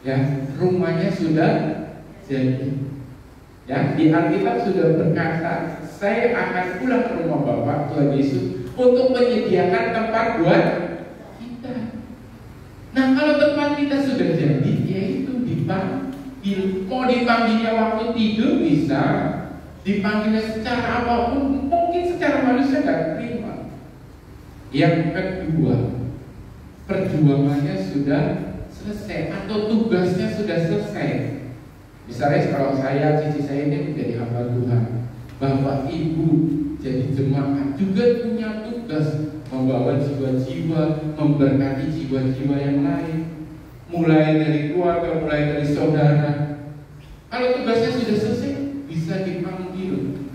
ya, rumahnya sudah jadi. Ya, di Alkitab sudah berkata, saya akan pulang ke rumah Bapak, Tuhan Yesus, untuk menyediakan tempat buat kita. Nah, kalau tempat kita sudah jadi, yaitu dipanggil. Mau dipanggilnya waktu tidur bisa, dipanggilnya secara apapun, mungkin secara manusia nggak terima. Yang kedua, perjuangannya sudah selesai atau tugasnya sudah selesai. Misalnya kalau saya, cici saya ini menjadi hamba Tuhan, Bapak Ibu jadi jemaat juga punya tugas membawa jiwa-jiwa, memberkati jiwa-jiwa yang lain. mulai dari keluarga, mulai dari saudara. Kalau tugasnya sudah selesai, bisa dipanggil.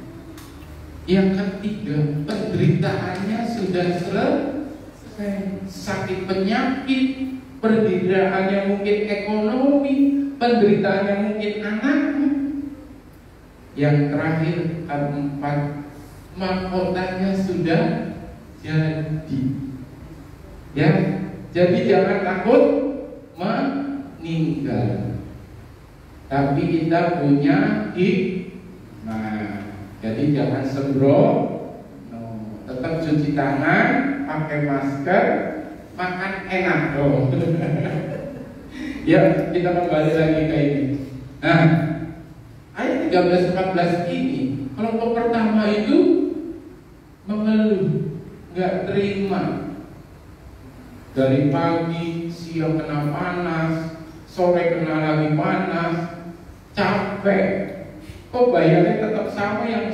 Yang ketiga, penderitaannya sudah selesai. Sakit penyakit, penderitaannya mungkin ekonomi, penderitaannya mungkin anaknya. Yang terakhir, keempat, mahkotanya sudah jadi. Ya, jadi jangan takut meninggal. Tapi kita punya hikmah. Jadi jangan sembrono, tetap cuci tangan, pakai masker, makan enak dong. Ya, kita kembali lagi ke ini. Nah, ayat 13-14 ini, kelompok pertama itu mengeluh, nggak terima. Dari pagi, siang kena panas, sore kena lagi panas, capek. Kok bayarnya tetap sama yang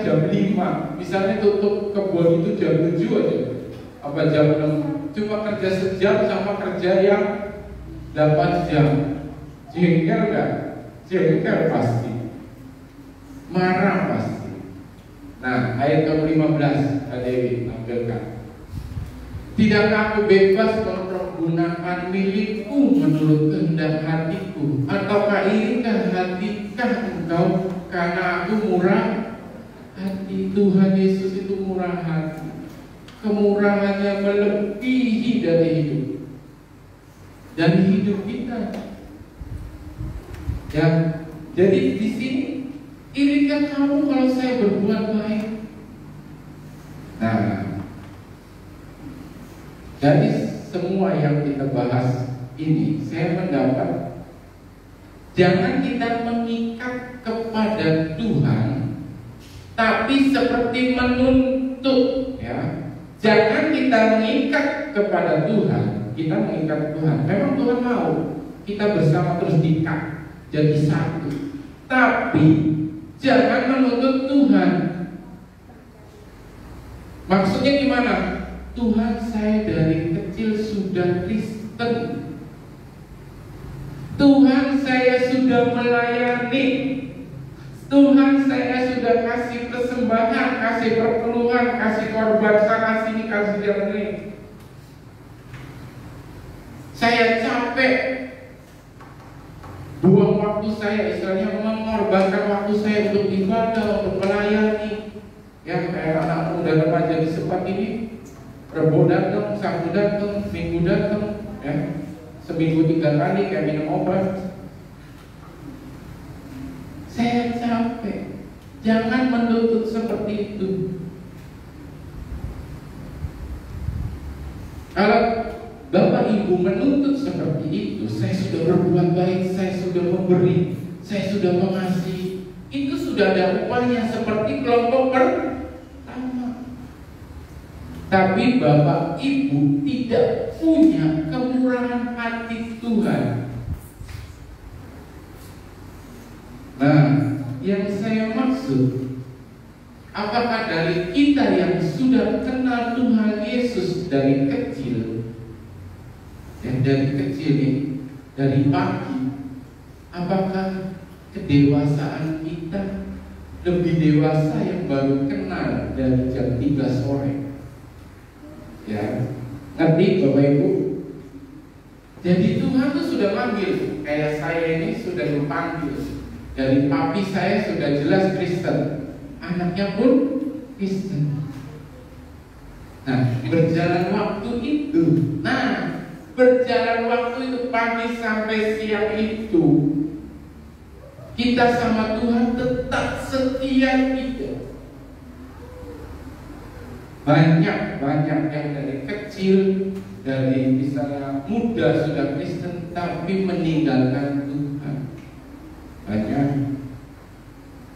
jam 5. Misalnya tutup kebun itu jam 7 aja, apa jam 6. Cuma kerja sejam sama kerja yang 8 jam. Jengkel gak? Jengkel pasti. Marah pasti. Nah, ayat ke-15 Kak Dewi ambilkan. Tidakkah aku bebas mempergunakan milikku menurut kehendak hatiku? Ataukah irikah hatikah engkau karena aku murah hati? Tuhan Yesus itu murah hati. Kemurahannya melebihi dari hidup. Dan hidup kita. Ya, jadi di sini irikah kamu kalau saya berbuat baik? Nah, dari semua yang kita bahas ini, saya mendapat jangan kita mengikat kepada Tuhan, tapi seperti menuntut, ya. Jangan kita mengikat kepada Tuhan, kita mengikat Tuhan. Memang Tuhan mau kita bersama terus diikat jadi satu, tapi jangan menuntut Tuhan. Maksudnya gimana? Tuhan, saya dari kecil sudah Kristen. Tuhan, saya sudah melayani. Tuhan, saya sudah kasih persembahan, kasih perpuluhan, kasih korban sana sini, kasih jalan ini. Saya capek buang waktu saya, istilahnya mengorbankan waktu saya untuk ibadah, untuk melayani. Ya, kayak anak muda remaja di sempat ini, Rebo datang, Sabtu datang, Minggu datang, ya, seminggu 3 kali kayak minum obat. Saya capek. Jangan menuntut seperti itu. Kalau Bapak Ibu menuntut seperti itu, saya sudah berbuat baik, saya sudah memberi, saya sudah mengasihi, itu sudah ada upahnya seperti kelompok pertama. Tapi Bapak Ibu tidak punya kemurahan hati Tuhan. Nah, yang saya maksud, apakah dari kita yang sudah kenal Tuhan Yesus dari kecil, yang dari kecil ini, dari pagi, apakah kedewasaan kita lebih dewasa yang baru kenal dari jam 3 sore? Ya, ngerti Bapak Ibu? Jadi Tuhan tuh sudah manggil, kayak saya ini sudah dipanggil. Dari papi saya sudah jelas Kristen, anaknya pun Kristen. Nah, berjalan waktu itu, berjalan waktu itu pagi sampai siang itu, kita sama Tuhan tetap setia tidak. Banyak yang dari kecil, dari misalnya muda sudah Kristen tapi meninggalkan Tuhan. Banyak.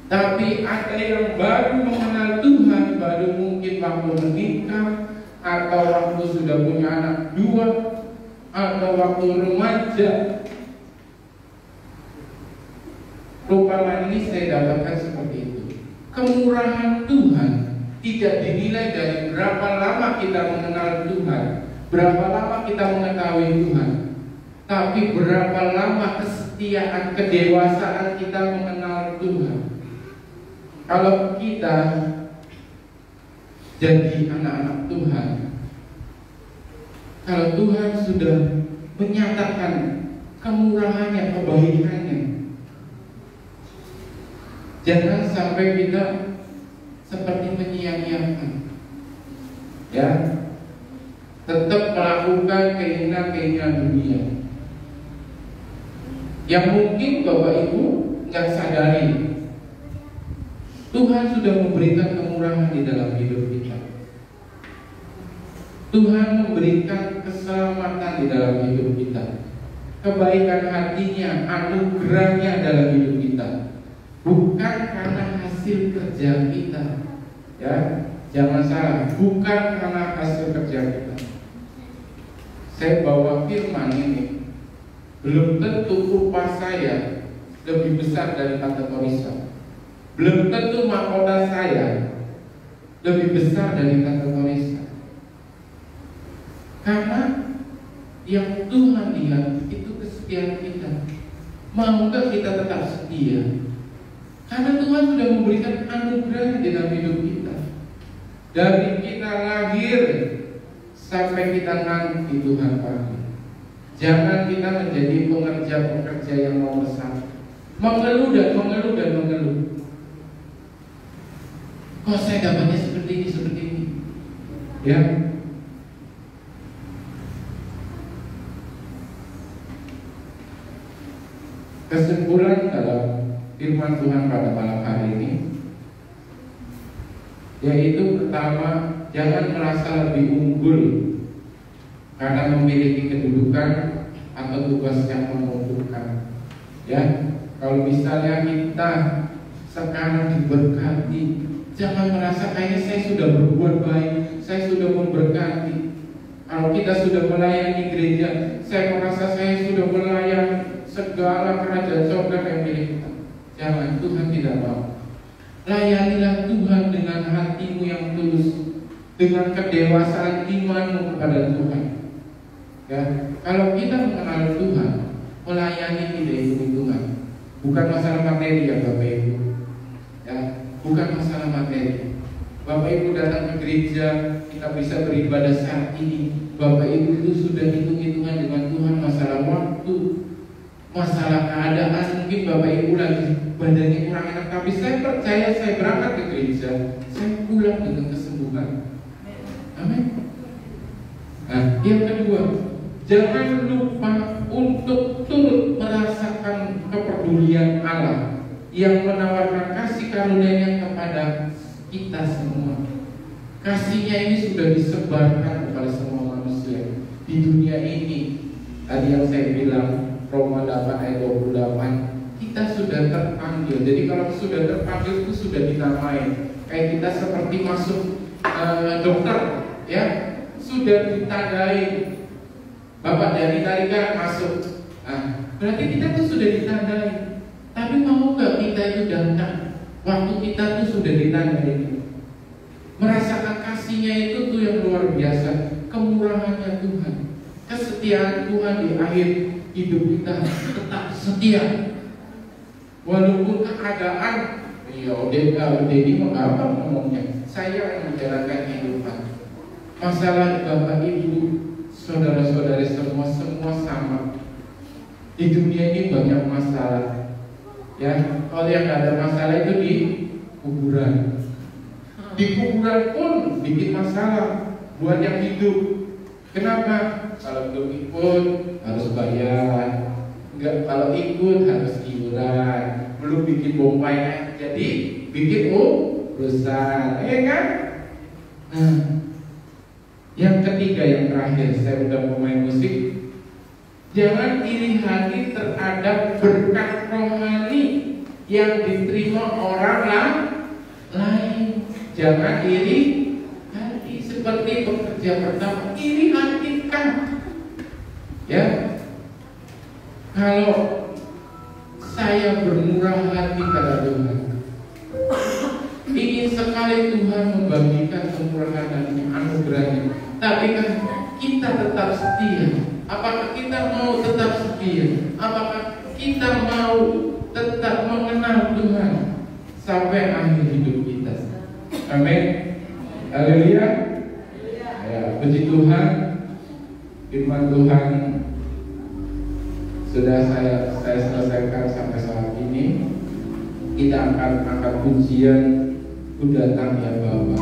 Tapi ada yang baru mengenal Tuhan, baru mungkin waktu menikah, atau waktu sudah punya anak 2, atau waktu remaja. Rupaman ini saya dapatkan seperti itu. Kemurahan Tuhan tidak dinilai dari berapa lama kita mengenal Tuhan, berapa lama kita mengetahui Tuhan, tapi berapa lama kesetiaan, kedewasaan kita mengenal Tuhan. Kalau kita jadi anak-anak Tuhan, kalau Tuhan sudah menyatakan kemurahannya, kebaikannya, jangan sampai kita seperti menyia-nyiakan, ya, tetap melakukan keinginan-keinginan dunia yang mungkin Bapak Ibu nggak sadari. Tuhan sudah memberikan kemurahan di dalam hidup kita. Tuhan memberikan keselamatan di dalam hidup kita, kebaikan hatinya, anugerahnya dalam hidup kita, bukan karena hasil kerja kita, ya, jangan salah, bukan karena hasil kerja kita. Saya bawa firman ini, belum tentu upah saya lebih besar dari Tante Marisa, belum tentu mahkota saya lebih besar dari Tante Marisa, karena yang Tuhan lihat itu kesetiaan kita. Maukah kita tetap setia? Karena Tuhan sudah memberikan anugerah di dalam hidup kita. Dari kita lahir sampai kita nanti Tuhan panggil. Jangan kita menjadi pekerja-pekerja yang nomor satu, mengeluh dan mengeluh dan mengeluh. Kok saya dapatnya seperti ini, ya. Kesimpulan dalam firman Tuhan pada malam hari ini, yaitu pertama, jangan merasa lebih unggul karena memiliki kedudukan atau tugas yang menguntungkan. Ya, kalau misalnya kita sekarang diberkati, jangan merasa kayaknya saya sudah berbuat baik, saya sudah memberkati. Kalau kita sudah melayani gereja, saya merasa saya sudah melayani segala kerajaan surga yang milik kita. Jangan, Tuhan tidak mau. Layanilah Tuhan dengan hatimu yang tulus, dengan kedewasaan imanmu kepada Tuhan. Ya, kalau kita mengenal Tuhan, melayani tidak hitung-hitungan. Bukan masalah materi ya Bapak Ibu. Ya, bukan masalah materi. Bapak Ibu datang ke gereja, kita bisa beribadah saat ini. Bapak Ibu itu sudah hitung-hitungan dengan Tuhan masalah waktu, masalah keadaan. Mungkin Bapak Ibu lagi badannya kurang enak, tapi saya percaya saya berangkat ke gereja, saya pulang dengan kesembuhan. Amin. Nah, yang kedua, jangan lupa untuk turut merasakan kepedulian Allah yang menawarkan kasih karunia-Nya kepada kita semua. Kasih-Nya ini sudah disebarkan kepada semua manusia di dunia ini. Tadi yang saya bilang, Roma 8 ayat 28, kita sudah terpanggil. Jadi kalau sudah terpanggil itu sudah dinamai. Kayak kita seperti masuk dokter, ya, sudah ditandai. Bapak dari tarikan masuk. Nah, berarti kita tuh sudah ditandai. Tapi mau nggak kita itu datang waktu kita tuh sudah ditandai? Merasakan kasih-Nya itu tuh yang luar biasa, kemurahannya Tuhan, kesetiaan Tuhan di akhir hidup kita, tetap setia. Walaupun keadaan, ya Dedi mau apa ngomongnya? Saya yang menjalankan kehidupan. Masalah Bapak Ibu, saudara-saudari semua sama. Di dunia ini banyak masalah. Ya, kalau yang nggak ada masalah itu di kuburan. Di kuburan pun bikin masalah buat yang hidup. Kenapa? Kalau belum ikut harus bayar. Enggak, kalau ikut harus iuran. Belum bikin bompainya, jadi bikin urusan, ya kan? Nah, yang ketiga, yang terakhir, saya udah pemain musik. Jangan iri hati terhadap berkat rohani yang diterima orang lain. Jangan iri hati seperti pekerja pertama. Iri hati kan, ya. Kalau saya bermurah hati pada Tuhan, ingin sekali Tuhan membagikan kemurahan dan anugerahnya, tapi kan kita tetap setia. Apakah kita mau tetap setia? Apakah kita mau tetap mengenal Tuhan sampai akhir hidup kita? Amin. Haleluya. Ya, puji Tuhan. Firman Tuhan sudah saya selesaikan sampai saat ini. Kita akan angkat pujian Ku Datang Ya Bapa.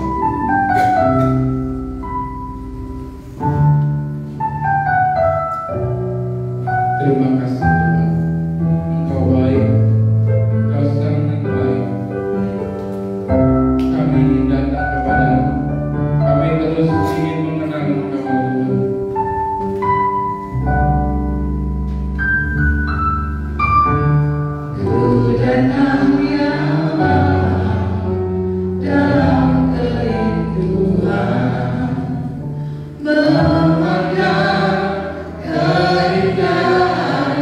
Terima kasih Tuhan, Engkau baik, Engkau sangat baik. Kami datang kepadamu, kami terus ingin mengenal Engkau Tuhan. Ku datang ya Bapa, dalam kerinduan, memandang keindahan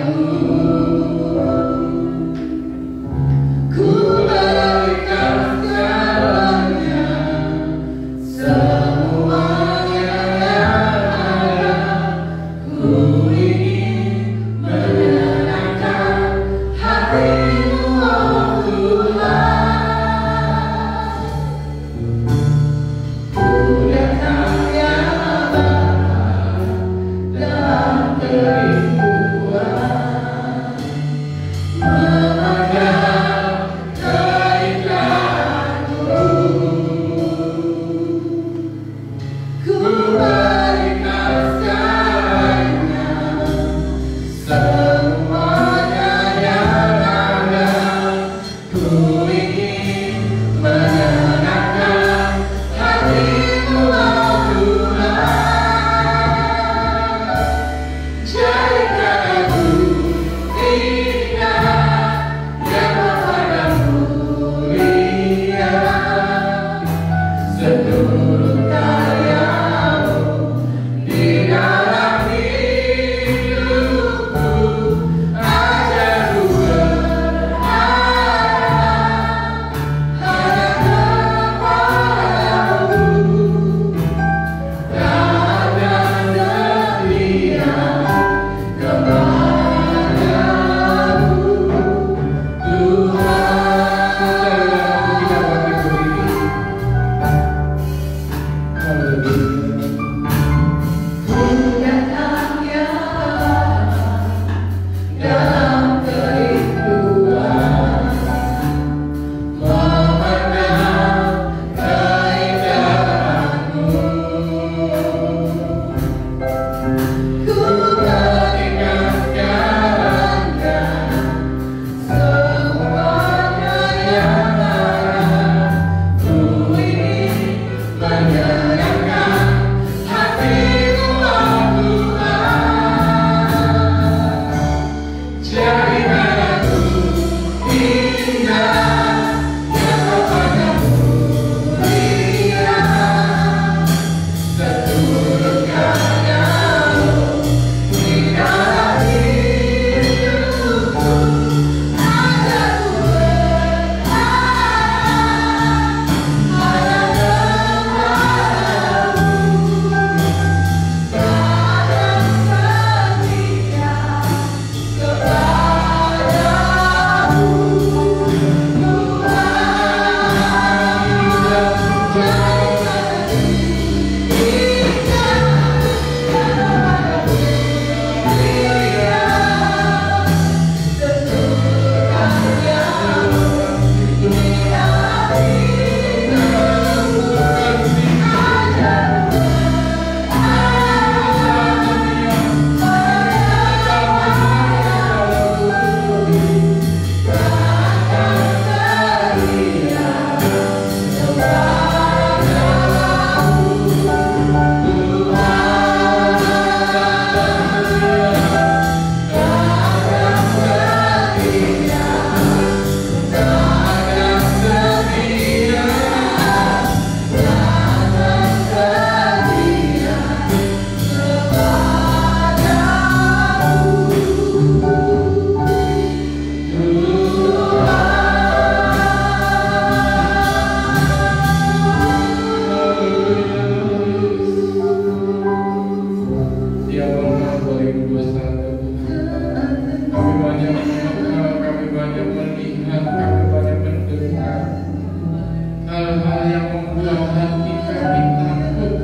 membuat hati kami takut,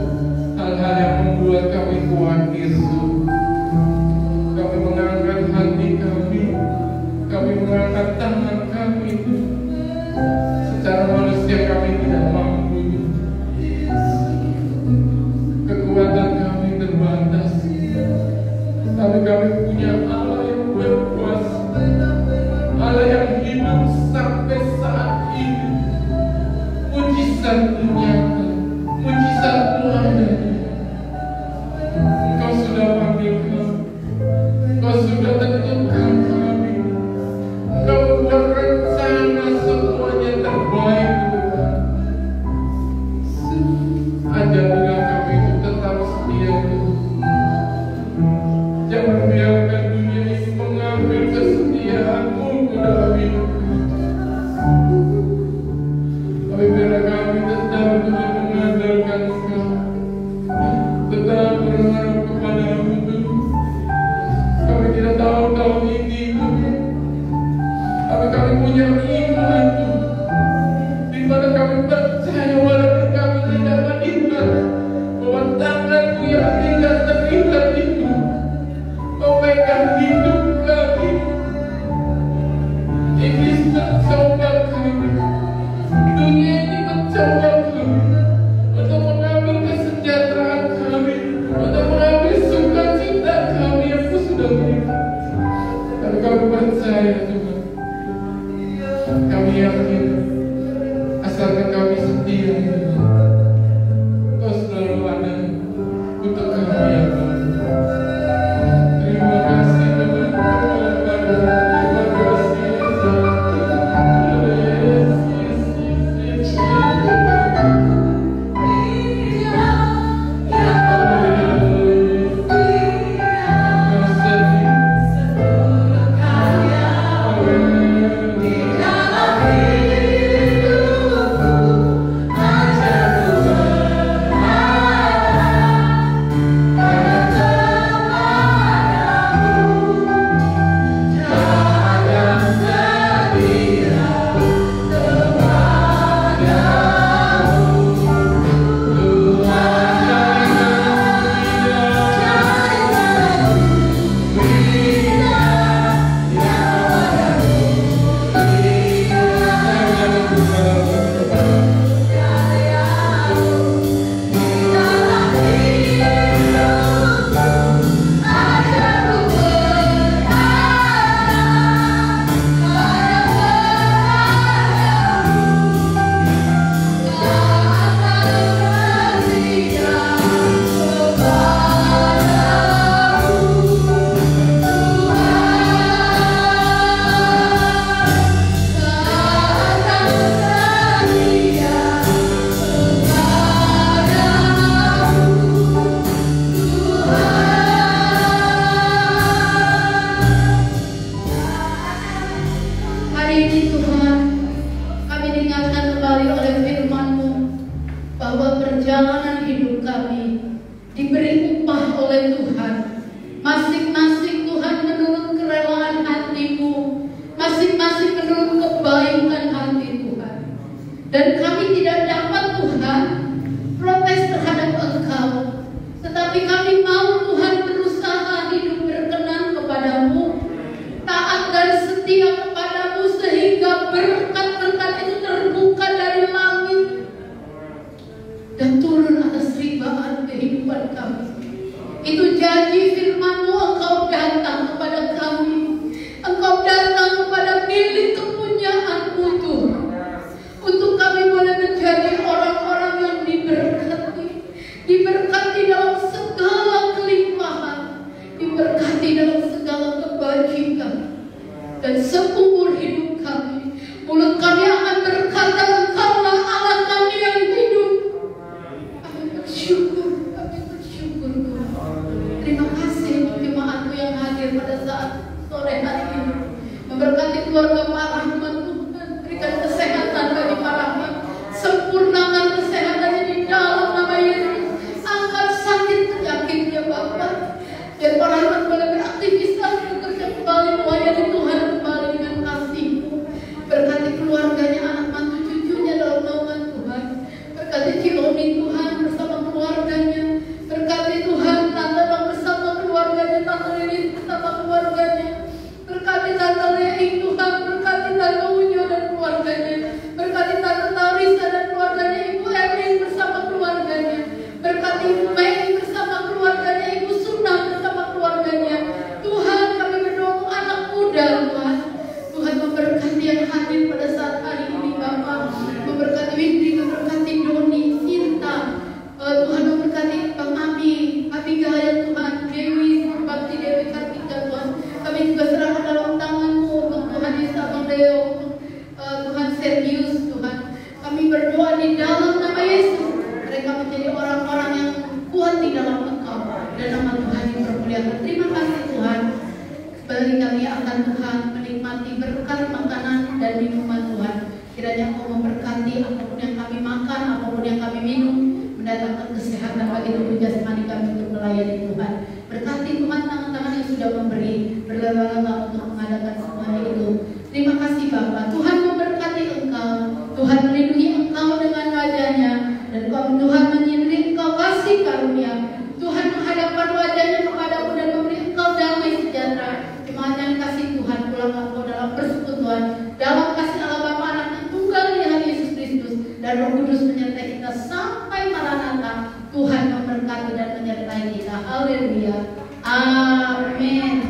hal-hal yang membuat kami khawatir, Tuhan. Kami mengangkat hati kami mengangkat tangan kami, secara manusia kami tidak mampu, kekuatan kami terbatas, tapi kami punya Allah yang berkuasa, Allah yang hidup sampai saat ini. Mujizat nyata, mujizat ada. Engkau sudah panggil kami, Engkau sudah tentukan kami, Engkau sudah rencana semuanya terbaik untuk kami. Ajarlah kami untuk tetap setia, jangan biarkan dunia ini mengambil kesetiaan-Mu dalam hidup kami. Tapi biarlah kami tetap Tuhan mengandalkan Engkau, tetap berharap kepada-Mu Tuhan. Kami tidak tahu tahun ini Tuhan, tapi kami punya iman Tuhan, di mana kami percaya walaupun kami tidak melihat bahwa tangan-Mu yang tidak terlihat itu memegang hidup kami. Iblis mencoba kami, dunia ini mencoba kami untuk mengambil kesejahteraan kami, untuk mengambil sukacita kami yang Kau sudah berikan. Tapi kami percaya Tuhan, kami yakin, asalkan kami setia, Kau selalu ada untuk kami ya Tuhan. Terima kasih Tuhan. Terima kasih berkati Windy memberkati Doni, Sinta, Tuhan memberkati Bang Abi, Abigail Tuhan, Dewi, Bakti Dewi Kartika Tuhan. Kami juga serahkan dalam tangan-Mu untuk Tuhan Yesus Abang Leo, Tuhan Sergius Tuhan. Kami berdoa di dalam nama Yesus, mereka menjadi orang-orang yang kuat di dalam Engkau dan nama Tuhan dipermuliakan. Terima kasih Tuhan. Kembali kami akan Tuhan menikmati berkat makanan dan minuman Tuhan. Kiranya Engkau memberkati apapun yang kami makan, apapun yang kami minum, mendatangkan kesehatan bagi tubuh jasmani kami untuk melayani Tuhan. Berkati Tuhan tangan-tangan yang sudah memberi, berlama-lama untuk mengadakan semuanya itu. Terima kasih Bapa. Tuhan memberkati Engkau, Tuhan melindungi Engkau dengan wajah-Nya, dan Tuhan menyinari Engkau kasih karunia. Tuhan menghadapkan wajah-Nya kepadamu dan memberi Engkau damai sejahtera. Kematian kasih Tuhan pulang Engkau dalam persekutuan, dalam kasih Allah Bapa, Anak yang tunggal di dalam Yesus Kristus, dan Roh Kudus menyertai kita sampai Maranatha. Tuhan memberkati dan menyertai kita. Haleluya. Amin.